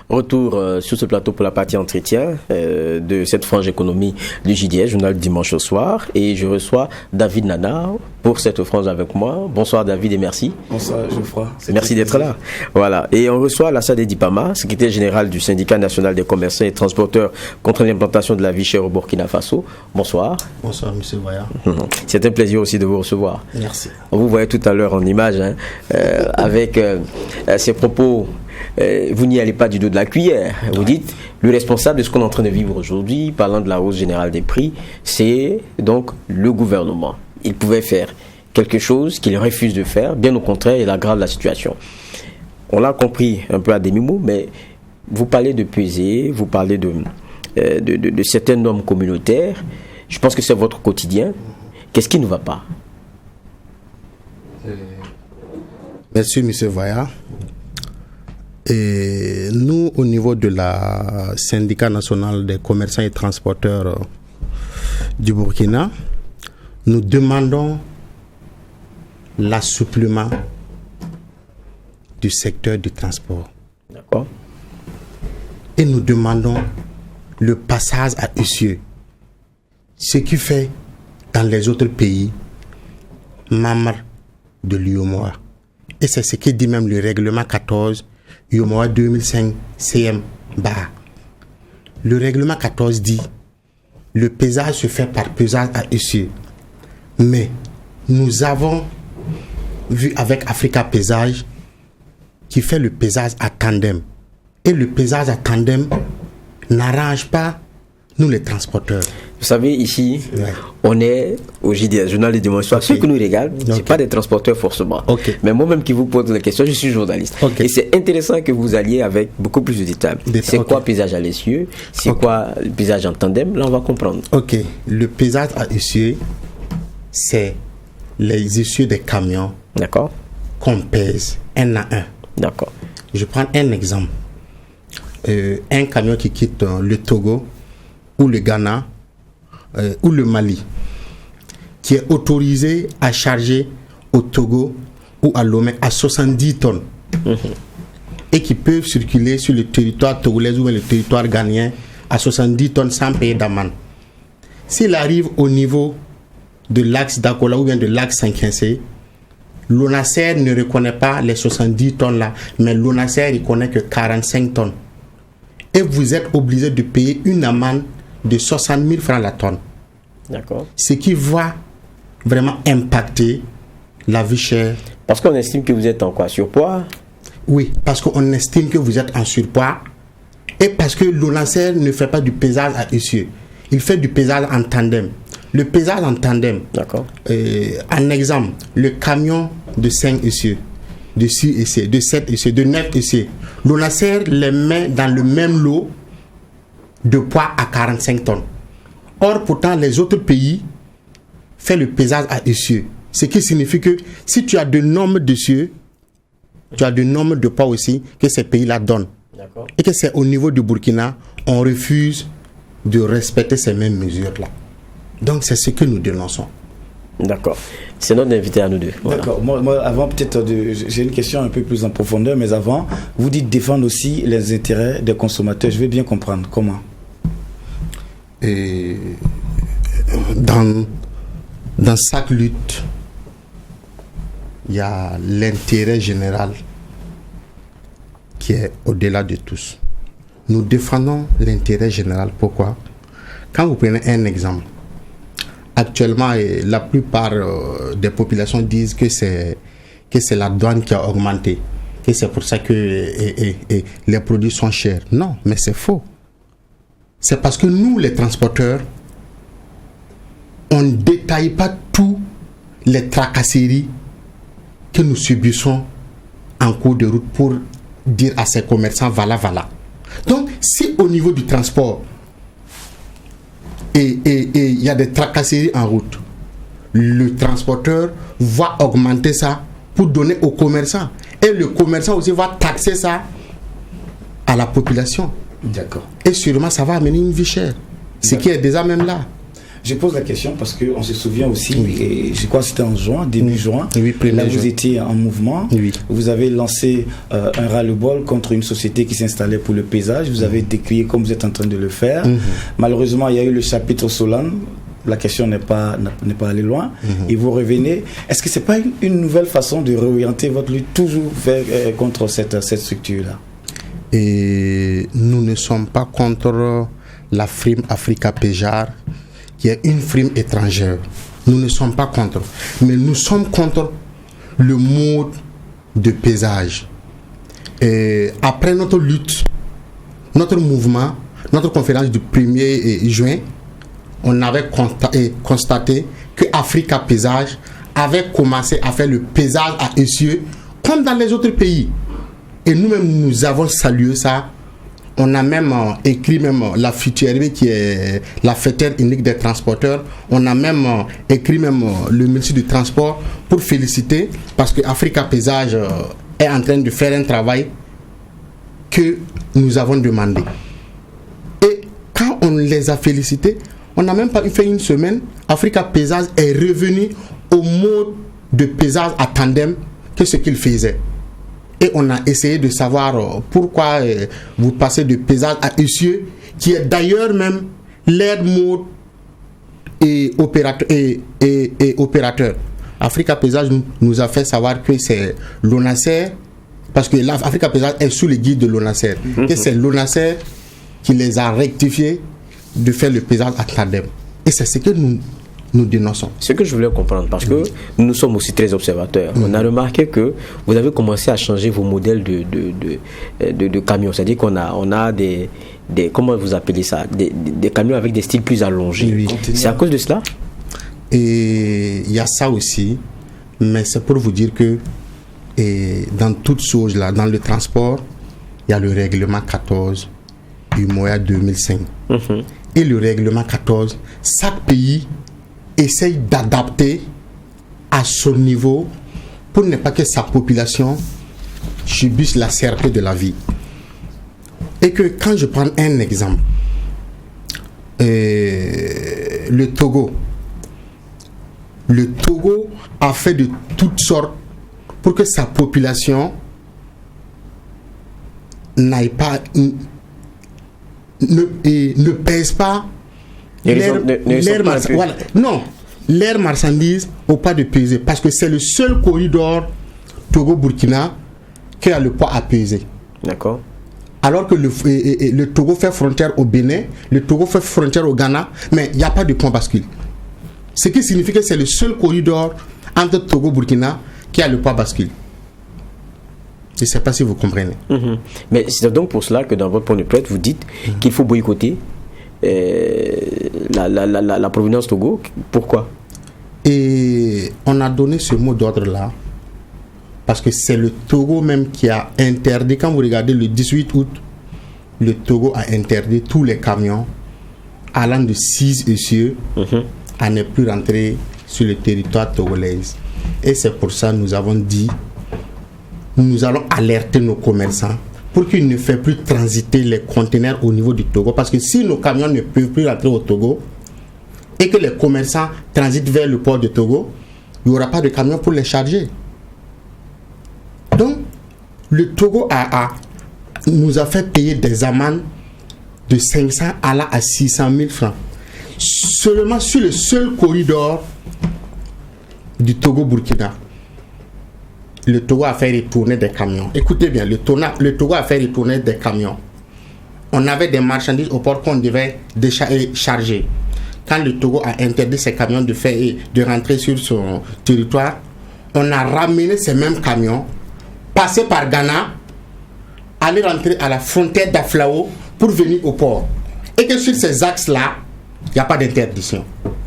Retour sur ce plateau pour la partie entretien de cette frange économie du JDS, journal du dimanche au soir. Et je reçois David Nana pour cette frange avec moi. Bonsoir David et merci. Bonsoir Geoffroy. Merci d'être là. Voilà. Et on reçoit Lassana Dipama, secrétaire général du syndicat national des commerçants et transporteurs contre l'implantation de la vie chère au Burkina Faso. Bonsoir. Bonsoir monsieur Voyard. C'est un plaisir aussi de vous recevoir. Merci. On vous voyait tout à l'heure en image avec ces propos. Vous n'y allez pas du dos de la cuillère. Vous dites, le responsable de ce qu'on est en train de vivre aujourd'hui, parlant de la hausse générale des prix, c'est donc le gouvernement. Il pouvait faire quelque chose qu'il refuse de faire, bien au contraire, il aggrave la situation. On l'a compris un peu à demi-mot, mais vous parlez de peser, vous parlez de certaines normes communautaires. Je pense que c'est votre quotidien. Qu'est-ce qui ne va pas? Merci, M. Voyard. Et nous, au niveau de la syndicat national des commerçants et transporteurs du Burkina, nous demandons l'assouplement du secteur du transport. D'accord. Et nous demandons le passage à essieu. Ce qui fait dans les autres pays membres de l'UEMOA. Et c'est ce que dit même le règlement 14 UEMOA 2005 CM bar. Le règlement 14 dit le pesage se fait par pesage à essieu. Mais nous avons vu avec Africa Pesage qui fait le pesage à tandem. Et le pesage à tandem n'arrange pas nous les transporteurs. Vous savez, ici, on est au JDS, journal du dimanche soir. Ceux qui nous regardent, ce pas des transporteurs forcément. Mais moi-même qui vous pose la question, je suis journaliste. Et c'est intéressant que vous alliez avec beaucoup plus de détails. C'est quoi pesage à l'essieu? C'est quoi le pesage en tandem? Là, on va comprendre. Ok. Le pesage à essieu, c'est les essieux des camions. D'accord. Qu'on pèse un à un. D'accord. Je prends un exemple. Un camion qui quitte le Togo ou le Ghana ou le Mali, qui est autorisé à charger au Togo ou à Lomé à 70 tonnes et qui peuvent circuler sur le territoire togolais ou le territoire ghanéen à 70 tonnes sans payer d'amende. S'il arrive au niveau de l'axe d'Akola ou bien de l'axe 5C, l'ONASER ne reconnaît pas les 70 tonnes là, mais l'ONASER ne reconnaît que 45 tonnes. Et vous êtes obligé de payer une amende de 60 000 francs la tonne. D'accord. Ce qui va vraiment impacter la vie chère. Parce qu'on estime que vous êtes en quoi? Surpoids? Oui, parce qu'on estime que vous êtes en surpoids et parce que l'ONASER ne fait pas du pesage à essieu. Il fait du pesage en tandem. Le pesage en tandem, d'accord. En exemple, le camion de 5 essieux, de 6 essieux, de 7 essieux, de 9 essieux, l'ONASER les met dans le même lot de poids à 45 tonnes. Or, pourtant, les autres pays font le pesage à essieu. Ce qui signifie que si tu as de normes d'essieu, tu as de normes de poids aussi que ces pays-là donnent. D'accord. Et que c'est au niveau du Burkina, on refuse de respecter ces mêmes mesures-là. Donc, c'est ce que nous dénonçons. D'accord. C'est notre invité à nous deux. Voilà. D'accord. Moi, avant, peut-être, j'ai une question un peu plus en profondeur, mais avant, vous dites défendre aussi les intérêts des consommateurs. Je veux bien comprendre. Comment? Et dans chaque lutte, il y a l'intérêt général qui est au-delà de tous. Nous défendons l'intérêt général. Pourquoi? Quand vous prenez un exemple, actuellement, la plupart des populations disent que c'est la douane qui a augmenté, que c'est pour ça que les produits sont chers. Non, mais c'est faux. C'est parce que nous, les transporteurs, on ne détaille pas tous les tracasseries que nous subissons en cours de route pour dire à ces commerçants, voilà. Donc, si au niveau du transport, et il y a des tracasseries en route, le transporteur va augmenter ça pour donner aux commerçants. Et le commerçant aussi va taxer ça à la population. D'accord. Et sûrement, ça va amener une vie chère. Ce qui est déjà même là. Je pose la question parce qu'on se souvient aussi, et je crois que c'était en juin, début juin, là vous étiez en mouvement, vous avez lancé un ras-le-bol contre une société qui s'installait pour le paysage, vous avez décrié comme vous êtes en train de le faire. Malheureusement, il y a eu le chapitre Solane, la question n'est pas allée loin, et vous revenez. Est-ce que ce n'est pas une nouvelle façon de réorienter votre lutte toujours contre cette structure-là? Et nous ne sommes pas contre la frime Africa Péjar, qui est une frime étrangère. Nous ne sommes pas contre. Mais nous sommes contre le mode de paysage. Et après notre lutte, notre mouvement, notre conférence du 1er juin, on avait constaté que Africa Paysage avait commencé à faire le paysage à essieu comme dans les autres pays. Et nous-mêmes, nous avons salué ça. On a même écrit la FUTURB, qui est la fêtière unique des transporteurs. On a même écrit le ministre du Transport pour féliciter, parce que Africa Paysage est en train de faire un travail que nous avons demandé. Et quand on les a félicités, on n'a même pas fait une semaine, Africa Paysage est revenu au mode de paysage à tandem que ce qu'il faisait. Et on a essayé de savoir pourquoi vous passez de paysage à essieu, qui est d'ailleurs même l'air mode et opérateur. Africa Paysage nous a fait savoir que c'est l'ONASER, parce que l'Africa Paysage est sous le guide de l'ONASER, et c'est l'ONASER qui les a rectifiés de faire le paysage à tandem. Et c'est ce que nous dénonçons. Ce que je voulais comprendre, parce que nous sommes aussi très observateurs, on a remarqué que vous avez commencé à changer vos modèles de camions. C'est-à-dire qu'on a des comment vous appelez ça, des camions avec des styles plus allongés. C'est à cause de cela? Et il y a ça aussi, mais c'est pour vous dire que dans toutes choses là, dans le transport, il y a le règlement 14 du MOA 2005. Et le règlement 14, chaque pays essaye d'adapter à son niveau pour ne pas que sa population subisse la cherté de la vie. Et que quand je prends un exemple, le Togo a fait de toutes sortes pour que sa population n'aille pas, ne pèse pas l'air marchandise au pas de peser, parce que c'est le seul corridor Togo-Burkina qui a le poids à peser. D'accord. Alors que le Togo fait frontière au Bénin, le Togo fait frontière au Ghana, mais il n'y a pas de point bascule. Ce qui signifie que c'est le seul corridor entre Togo-Burkina qui a le poids bascule. Je ne sais pas si vous comprenez. Mais c'est donc pour cela que dans votre point de presse, vous dites qu'il faut boycotter la provenance Togo. Pourquoi? Et on a donné ce mot d'ordre-là parce que c'est le Togo même qui a interdit. Quand vous regardez le 18 août, le Togo a interdit tous les camions allant de 6 essieux à ne plus rentrer sur le territoire togolais. Et c'est pour ça que nous avons dit, nous allons alerter nos commerçants pour qu'ils ne fassent plus transiter les conteneurs au niveau du Togo. Parce que si nos camions ne peuvent plus rentrer au Togo et que les commerçants transitent vers le port de Togo, il n'y aura pas de camions pour les charger. Donc, le Togo nous a fait payer des amendes de 500 à 600 000 francs. Seulement sur le seul corridor du Togo-Burkina. Le Togo a fait retourner des camions. Écoutez bien, le Togo a fait retourner des camions. On avait des marchandises au port qu'on devait charger. Quand le Togo a interdit ces camions de rentrer sur son territoire, on a ramené ces mêmes camions, passer par Ghana, aller rentrer à la frontière d'Aflao pour venir au port. Et que sur ces axes-là, il n'y a pas d'interdiction.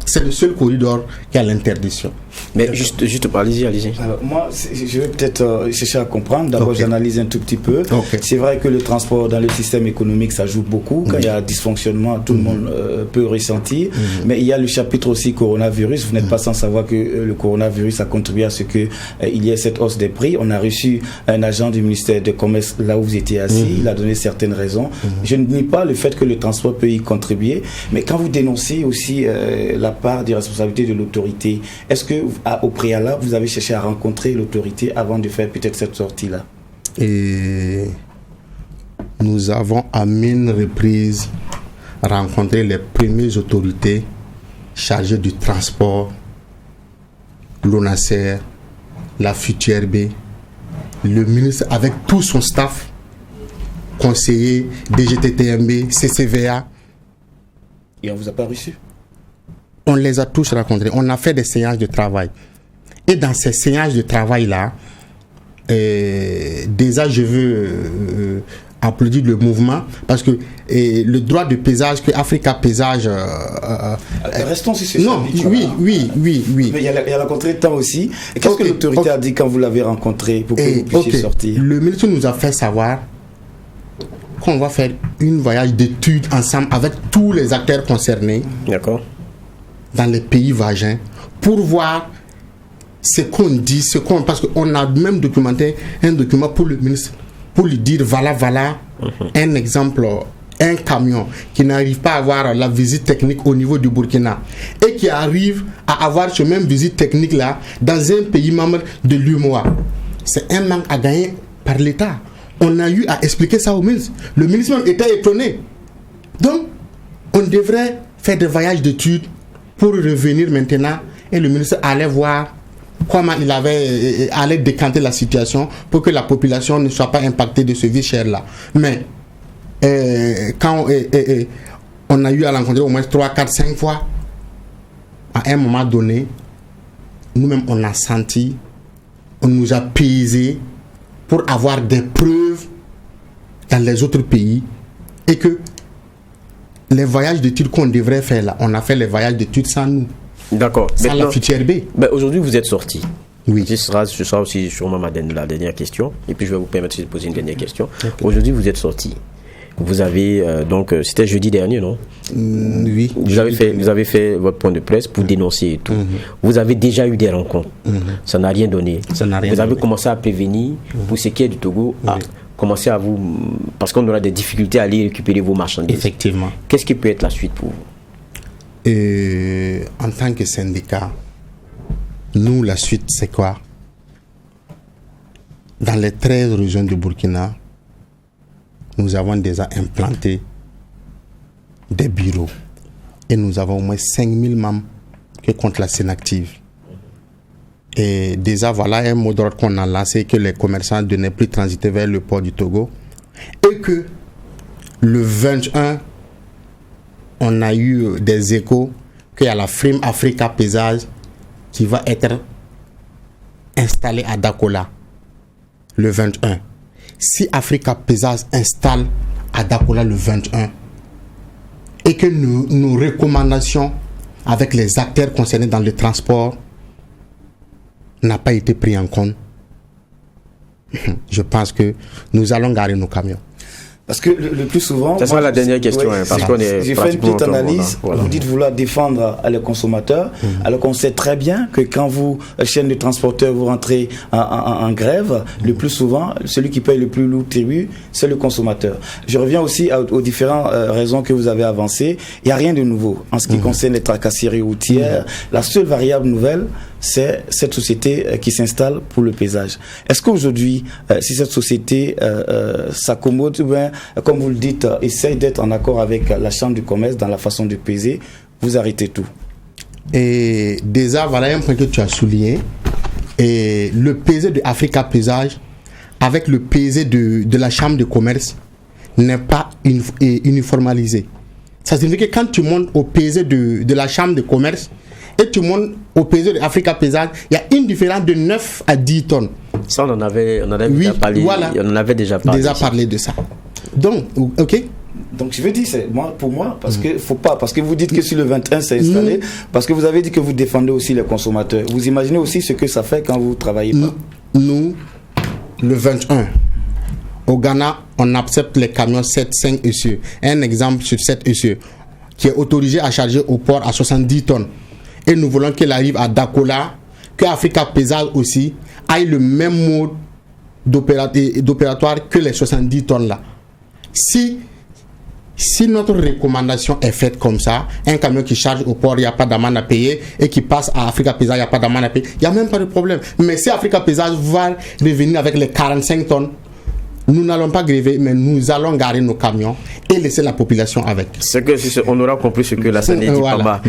C'est le seul corridor qui a l'interdiction. Mais juste allez-y. Alors, moi, je vais peut-être chercher à comprendre. D'abord, j'analyse un tout petit peu. C'est vrai que le transport dans le système économique, ça joue beaucoup. Quand il y a dysfonctionnement, tout le monde peut ressentir. Mais il y a le chapitre aussi coronavirus. Vous n'êtes pas sans savoir que le coronavirus a contribué à ce qu'il y ait cette hausse des prix. On a reçu un agent du ministère du Commerce là où vous étiez assis. Il a donné certaines raisons. Je ne nie pas le fait que le transport peut y contribuer. Mais quand vous dénoncez dénoncé aussi la part des responsabilités de l'autorité. Est-ce que, au préalable, vous avez cherché à rencontrer l'autorité avant de faire peut-être cette sortie-là? Et nous avons à maintes reprises rencontré les premières autorités chargées du transport, l'ONASER, la FUTURB, le ministre avec tout son staff, conseiller, DGTTMB, CCVA. Et on ne vous a pas reçu? On les a tous rencontrés. On a fait des séances de travail. Et dans ces séances de travail-là, déjà je veux applaudir le mouvement parce que le droit de pesage que Africa Pesage restons sur ce non, oui. Mais il y a la contre-temps aussi. Qu'est-ce que l'autorité a dit quand vous l'avez rencontré pour que vous puissiez sortir? Le ministre nous a fait savoir qu'on va faire une voyage d'études ensemble avec tous les acteurs concernés. D'accord. Dans les pays voisins pour voir ce qu'on dit, parce qu'on a même documenté un document pour le ministre, pour lui dire voilà un exemple, un camion qui n'arrive pas à avoir la visite technique au niveau du Burkina et qui arrive à avoir ce même visite technique là dans un pays membre de l'UMOA. C'est un manque à gagner par l'État. On a eu à expliquer ça au ministre. Le ministre même était étonné. Donc, on devrait faire des voyages d'études pour revenir maintenant et le ministre allait voir comment il allait décanter la situation pour que la population ne soit pas impactée de ce vie cher là. Mais quand on a eu à rencontrer au moins 3, 4, 5 fois, à un moment donné, nous-mêmes on a senti, on nous a pesé pour avoir des preuves dans les autres pays et que les voyages d'études qu'on devrait faire là, on a fait les voyages d'études sans nous. D'accord. Sans la FUTURB. Ben aujourd'hui, vous êtes sorti. Oui. Ce sera aussi sûrement la dernière question. Et puis, je vais vous permettre de poser une dernière question. Okay. Aujourd'hui, vous êtes sorti. Vous avez, c'était jeudi dernier, non? Oui. Vous avez fait votre point de presse pour dénoncer et tout. Vous avez déjà eu des rencontres. Ça n'a rien donné. Vous avez commencé à prévenir pour ce qui est du Togo. Commencer à vous... Parce qu'on aura des difficultés à aller récupérer vos marchandises. Effectivement. Qu'est-ce qui peut être la suite pour vous? En tant que syndicat, nous, la suite, c'est quoi? Dans les 13 régions du Burkina, nous avons déjà implanté des bureaux. Et nous avons au moins 5000 membres qui comptent la Sénactive. Et déjà, voilà un mot d'ordre qu'on a lancé, que les commerçants ne devaient plus transiter vers le port du Togo. Et que le 21, on a eu des échos qu'il y a la firme Africa Pesage qui va être installée à Dakola le 21. Si Africa Pesage installe à Dakola le 21 et que nos recommandations avec les acteurs concernés dans le transport n'a pas été pris en compte, je pense que nous allons garer nos camions. Parce que le plus souvent... Ça sera la dernière question. Parce qu'on est j'ai fait une petite analyse. Voilà. Vous dites vouloir défendre les consommateurs, alors qu'on sait très bien que quand vous, chaîne de transporteurs, vous rentrez en grève, le plus souvent, celui qui paye le plus lourd tribut, c'est le consommateur. Je reviens aussi aux différentes raisons que vous avez avancées. Il n'y a rien de nouveau en ce qui concerne les tracasseries routières. La seule variable nouvelle, c'est cette société qui s'installe pour le pesage. Est-ce qu'aujourd'hui, si cette société s'accommode, comme vous le dites, essaye d'être en accord avec la Chambre du commerce dans la façon de peser, vous arrêtez tout? Et déjà, voilà un point que tu as souligné. Et le pesé de Africa Pesage avec le pesé de la Chambre de commerce n'est pas uniformalisé. Ça signifie que quand tu montes au pesé de la Chambre de commerce et tu montes au pesé de Africa Pesage, il y a une différence de 9 à 10 tonnes. Ça, on en avait déjà parlé. Voilà. On en avait déjà parlé de ça. Donc, ok. Donc je veux dire, c'est pour moi, parce que faut pas, parce que vous dites que sur le 21 c'est installé, parce que vous avez dit que vous défendez aussi les consommateurs. Vous imaginez aussi ce que ça fait quand vous travaillez pas? Nous, le 21, au Ghana, on accepte les camions 7-5 essieux. Un exemple sur 7 essieux, qui est autorisé à charger au port à 70 tonnes. Et nous voulons qu'il arrive à Dakola, que Africa Pesage aussi aille le même mode d'opératoire que les 70 tonnes là. Si Si notre recommandation est faite comme ça, un camion qui charge au port, il n'y a pas d'amende à payer, et qui passe à Africa Pesage, il n'y a pas d'amende à payer, il n'y a même pas de problème. Mais si Africa Pesage va revenir avec les 45 tonnes, nous n'allons pas gréver, mais nous allons garer nos camions et laisser la population avec. On aura compris ce que la Sané Dipama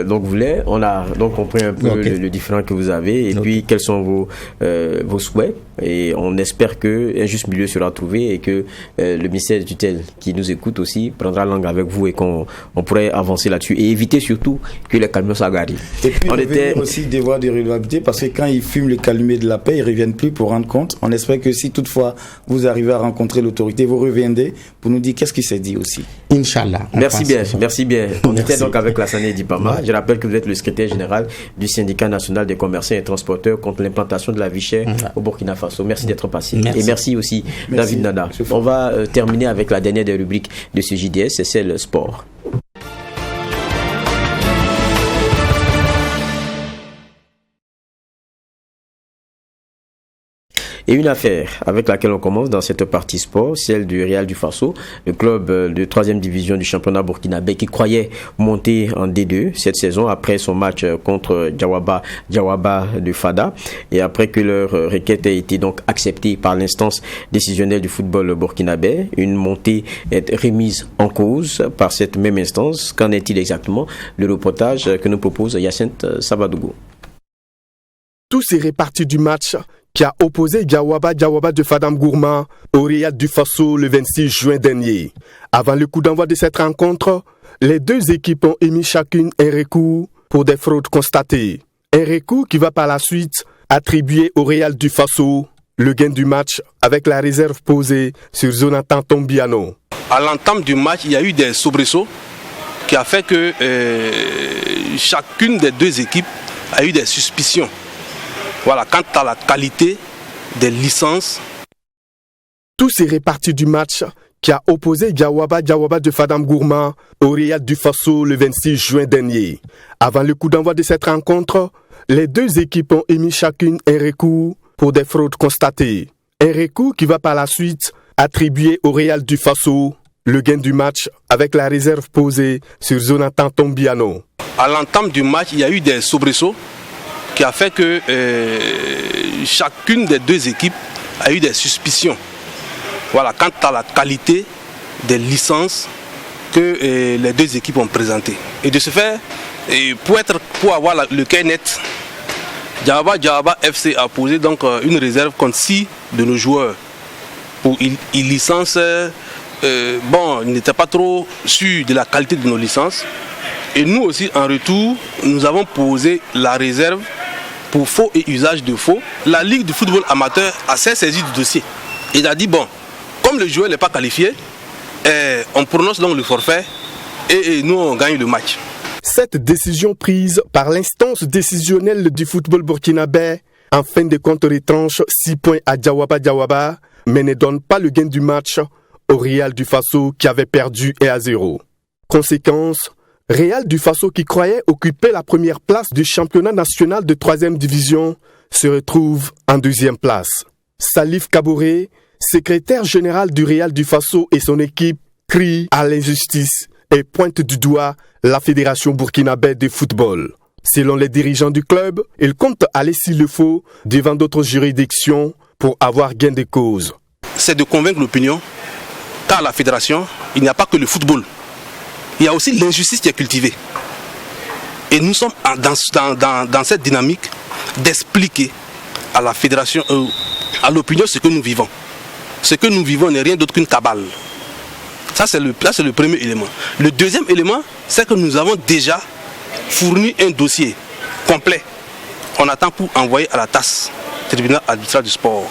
donc voulait. On a donc compris un peu le différent que vous avez et puis quels sont vos souhaits. Et on espère qu'un juste milieu sera trouvé et que le ministère de tutelle qui nous écoute aussi prendra langue avec vous et qu'on pourrait avancer là-dessus et éviter surtout que les camions s'agarent. Et puis aussi des voies de redevabilité parce que quand ils fument le calumet de la paix, ils ne reviennent plus pour rendre compte. On espère que si toutefois vous arrivez à rencontrer l'autorité, vous reviendrez pour nous dire qu'est-ce qui s'est dit aussi. Inch'Allah. Merci bien. On était donc avec la Sané Dipama. Je rappelle que vous êtes le secrétaire général du syndicat national des commerçants et transporteurs contre l'implantation de la vie chère au Burkina Faso. Merci d'être passé. Et merci aussi David Nada. On va terminer avec la dernière des rubriques de ce JDS, c'est celle sport. Et une affaire avec laquelle on commence dans cette partie sport, celle du Real du Faso, le club de 3e division du championnat burkinabé qui croyait monter en D2 cette saison après son match contre Jawaba de Fada et après que leur requête a été donc acceptée par l'instance décisionnelle du football burkinabé. Une montée est remise en cause par cette même instance. Qu'en est-il exactement? Le reportage que nous propose Yacinthe Sabadougou. Tout s'est réparti du match qui a opposé Jawaba de Fadam Gourma au Real du Faso le 26 juin dernier. Avant le coup d'envoi de cette rencontre, les deux équipes ont émis chacune un recours pour des fraudes constatées. Un recours qui va par la suite attribuer au Real du Faso le gain du match avec la réserve posée sur Jonathan Tombiano. À l'entame du match, il y a eu des soubresauts qui a fait que chacune des deux équipes a eu des suspicions. Voilà, quant à la qualité des licences. Tout s'est réparti du match qui a opposé Jawaba de Fadam Gourma au Real du Faso le 26 juin dernier. Avant le coup d'envoi de cette rencontre, les deux équipes ont émis chacune un recours pour des fraudes constatées. Un recours qui va par la suite attribuer au Real du Faso le gain du match avec la réserve posée sur Jonathan Tombiano. À l'entame du match, il y a eu des soubresauts qui a fait que chacune des deux équipes a eu des suspicions. Voilà, quant à la qualité des licences que les deux équipes ont présentées. Et de ce fait, pour avoir le cas net, Jawaba FC a posé donc une réserve contre 6 de nos joueurs pour une licence. Il n'était pas trop sûr de la qualité de nos licences. Et nous aussi, en retour, nous avons posé la réserve pour faux et usage de faux. La Ligue du football amateur a saisi du dossier. Il a dit, comme le joueur n'est pas qualifié, on prononce donc le forfait et nous on gagne le match. Cette décision prise par l'instance décisionnelle du football burkinabé, en fin de compte retranche 6 points à Jawaba, mais ne donne pas le gain du match au Real du Faso qui avait perdu 1-0. Conséquence, Real du Faso qui croyait occuper la première place du championnat national de 3e division se retrouve en 2e place. Salif Kabouré, secrétaire général du Real du Faso et son équipe, crie à l'injustice et pointe du doigt la Fédération burkinabé de football. Selon les dirigeants du club, il compte aller s'il le faut devant d'autres juridictions pour avoir gain de cause. C'est de convaincre l'opinion qu'à la fédération, il n'y a pas que le football. Il y a aussi l'injustice qui est cultivée. Et nous sommes dans cette dynamique d'expliquer à la fédération, à l'opinion ce que nous vivons. Ce que nous vivons n'est rien d'autre qu'une cabale. Ça, c'est le premier élément. Le deuxième élément, c'est que nous avons déjà fourni un dossier complet. On attend pour envoyer à la TAS, tribunal arbitral du sport,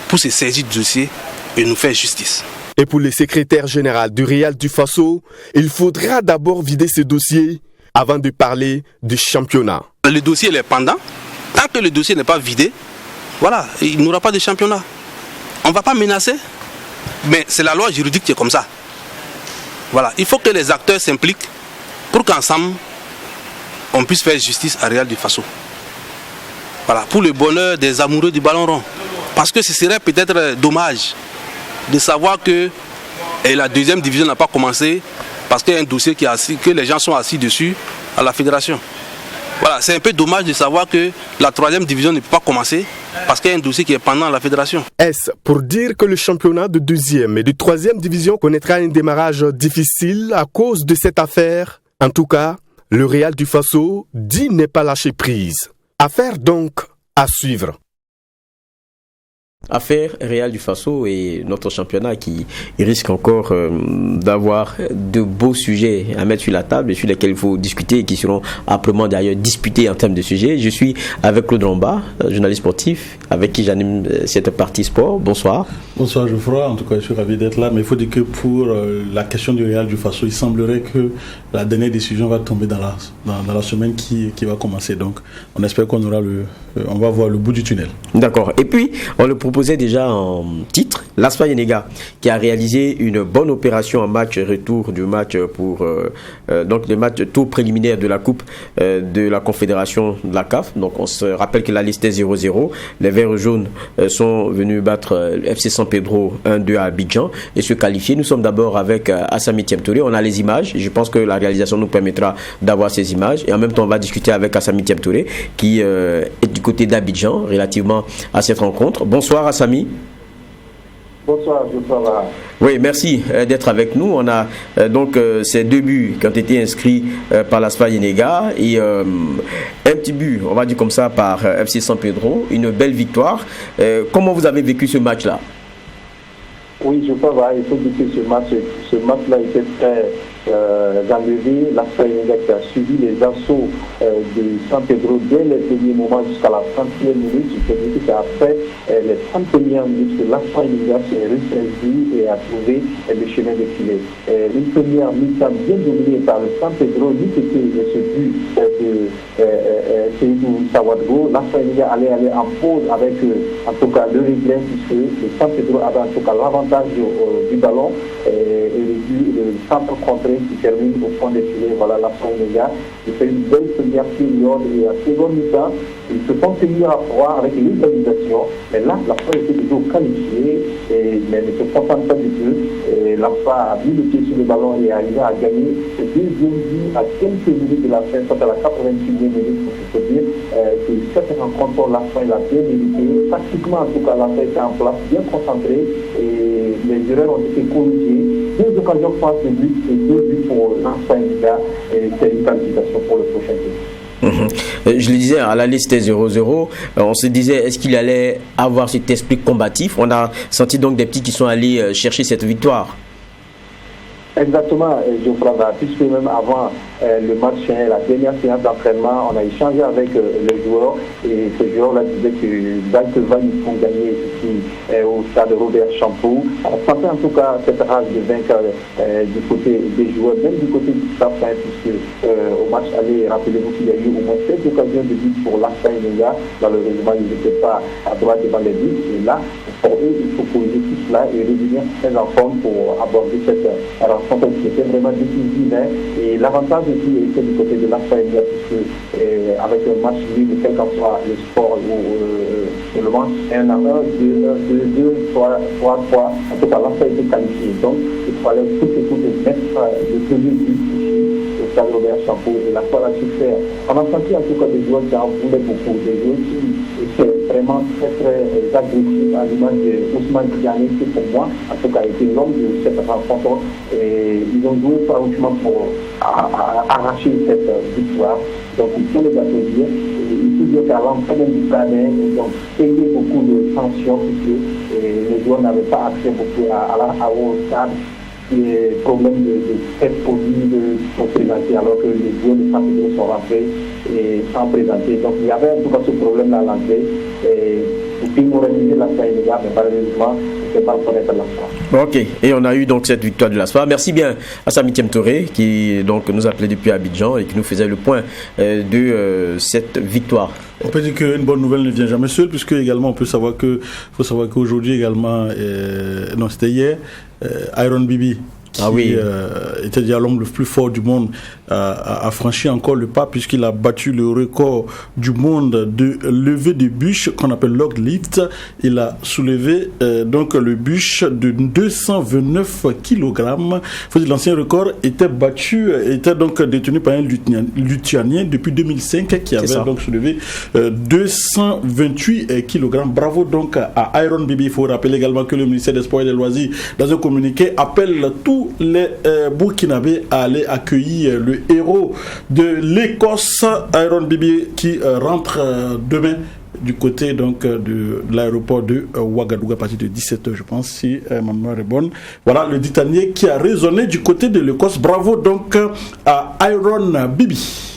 pour se saisir du dossier et nous faire justice. Et pour le secrétaire général du Real du Faso, il faudra d'abord vider ce dossier avant de parler du championnat. Le dossier est pendant. Tant que le dossier n'est pas vidé, voilà, il n'y aura pas de championnat. On ne va pas menacer, mais c'est la loi juridique qui est comme ça. Voilà, il faut que les acteurs s'impliquent pour qu'ensemble, on puisse faire justice à Real du Faso. Voilà, pour le bonheur des amoureux du ballon rond. Parce que ce serait peut-être dommage de savoir que Et la deuxième division n'a pas commencé parce qu'il y a un dossier que les gens sont assis dessus à la fédération. Voilà, c'est un peu dommage de savoir que la troisième division ne peut pas commencer parce qu'il y a un dossier qui est pendant à la fédération. Est-ce pour dire que le championnat de deuxième et de troisième division connaîtra un démarrage difficile à cause de cette affaire? En tout cas, le Real du Faso dit n'est pas lâcher prise. Affaire donc à suivre. Affaire Real du Faso et notre championnat qui risque encore d'avoir de beaux sujets à mettre sur la table et sur lesquels il faut discuter et qui seront âprement d'ailleurs disputés en termes de sujets. Je suis avec Claude Romba, journaliste sportif, avec qui j'anime cette partie sport. Bonsoir. Bonsoir Geoffroy, en tout cas je suis ravi d'être là, mais il faut dire que pour la question du Real du Faso, il semblerait que la dernière décision va tomber dans la semaine qui va commencer. Donc on espère qu'on va voir le bout du tunnel. D'accord. Et puis on le proposait déjà en titre, l'ASFA Yenega qui a réalisé une bonne opération en match retour du match pour donc le match tour préliminaire de la Coupe de la Confédération de la CAF. Donc on se rappelle que la liste est 0-0. Les Verts jaunes sont venus battre le FC San Pedro 1-2 à Abidjan et se qualifier. Nous sommes d'abord avec Assami Tiemtouré. On a les images. Je pense que la réalisation nous permettra d'avoir ces images et en même temps on va discuter avec Assami Tiemtouré qui est du côté d'Abidjan relativement à cette rencontre. Bonsoir Assami. Bonsoir, bonsoir. Oui, merci d'être avec nous. On a donc ces deux buts qui ont été inscrits par l'ASFA Yenega et un petit but, on va dire comme ça, par FC San Pedro. Une belle victoire. Comment vous avez vécu ce match-là? Oui, je crois il faut dire que ce match-là était très enlevé. L'ASFA Yenega qui a suivi les assauts de San Pedro dès les premiers moments jusqu'à la 30e minute. Je peux dire qu'après les 30 premières minutes, l'ASFA Yenega s'est ressaisi et a trouvé le chemin de filet. Une première mi-temps bien dominée par le San Pedro, lui qui était ce but de Seydou Sawadgo. L'ASFA Yenega allait en pause avec en tout cas le regret puisque le San Pedro avait en tout cas l'avantage du ballon et le centre contré qui termine au fond des filets. Voilà l'ASFA Yenega. Il fait une belle première période et à seconde mi-temps, ils se sont tenus à froid avec l'égalisation. Mais là, l'ASFA était toujours qualifiée, mais ne se contente pas du tout. L'ASFA a mis le pied sur le ballon et est arrivé à gagner le deuxième but à quelques minutes de la fin, soit à la 86e minute, pour se dire que cette rencontre, l'ASFA l'a bien mérité. Pratiquement, en tout cas, l'ASFA était en place, bien concentrée et les erreurs ont été corrigées. 2 occasions face de but et 2 buts pour l'ASFA Yenega et c'est une qualification pour le prochain tour. Je le disais, à la liste 0-0, on se disait est-ce qu'il allait avoir cet esprit combatif. On a senti donc des petits qui sont allés chercher cette victoire. Exactement, Geoffroy, puisque même avant le match, la dernière séance d'entraînement, on a échangé avec les joueurs et ces joueurs-là disaient que Dalkeva, ils font gagner ici au stade Robert Champoux. On sentait en tout cas cette rage de vaincre du côté des joueurs, même du côté du staff, puisque au match aller, rappelez-vous qu'il y a eu au moins 7 occasions de but pour l'ASFA Yenega. Malheureusement, ils n'étaient pas à droite devant les buts. Et là, pour eux, il faut corriger tout cela et revenir très en forme pour aborder cette rencontre qui était vraiment décisive. Et l'avantage aussi était du côté de l'ASFA Yenega, puisque avec un match nul, quel qu'en soit le sport ou le match 1-1, 2-2, 3-3, en tout cas l'ASFA était qualifié. Donc il fallait tout mettre le premier but au stade Robert Champoux et l'ASFA l'a su faire. On a senti en tout cas des joueurs qui en voulaient beaucoup, des joueurs qui étaient vraiment très très agressifs à l'image de Ousmane Diané qui pour moi en tout cas a été l'homme de cette rencontre. Et ils ont joué farouchement pour arracher cette victoire. Donc il faut les applaudir. Il faut dire qu'à l'entrée du terrain, ils ont payé beaucoup de sanctions puisque les joueurs n'avaient pas accès beaucoup au stade. Les problèmes de tête Covid sont présentés alors que les joueurs de San Pedro sont rentrés et sans présenter. Donc il y avait en tout cas ce problème-là à l'entrée. Et puis moraliser l'ASFA Yenega, mais malheureusement, c'est pas reconnaître l'ASFA. Ok, et on a eu donc cette victoire de l'ASFA. Merci bien à Assami Tiemtouré qui donc nous appelait depuis Abidjan et qui nous faisait le point de cette victoire. On peut dire qu'une bonne nouvelle ne vient jamais seule, puisque également on peut savoir faut savoir qu'aujourd'hui également, non c'était hier, Iron Bibi qui était déjà l'homme le plus fort du monde, a franchi encore le pas puisqu'il a battu le record du monde de lever de bûches qu'on appelle log lift. Il a soulevé donc le bûche de 229 kg. L'ancien record était donc détenu par un Lituanien depuis 2005 qui avait donc soulevé 228 kg. Bravo donc à Iron Bibi. Il faut rappeler également que le ministère des Sports et des Loisirs, dans un communiqué, appelle tous les Burkinabés à aller accueillir le héros de l'Écosse, Iron Bibi, qui rentre demain du côté donc de l'aéroport de Ouagadougou à partir de 17h, je pense, si ma mémoire est bonne. Voilà le Titanier qui a résonné du côté de l'Écosse. Bravo donc à Iron Bibi.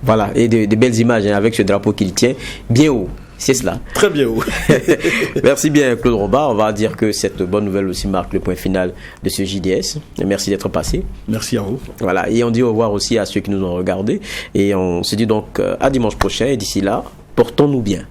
Voilà, et de belles images avec ce drapeau qu'il tient bien haut. C'est cela. Très bien haut. Merci bien Claude Roba. On va dire que cette bonne nouvelle aussi marque le point final de ce JDS. Merci d'être passé. Merci à vous. Voilà, et on dit au revoir aussi à ceux qui nous ont regardés. Et on se dit donc à dimanche prochain. Et d'ici là, portons-nous bien.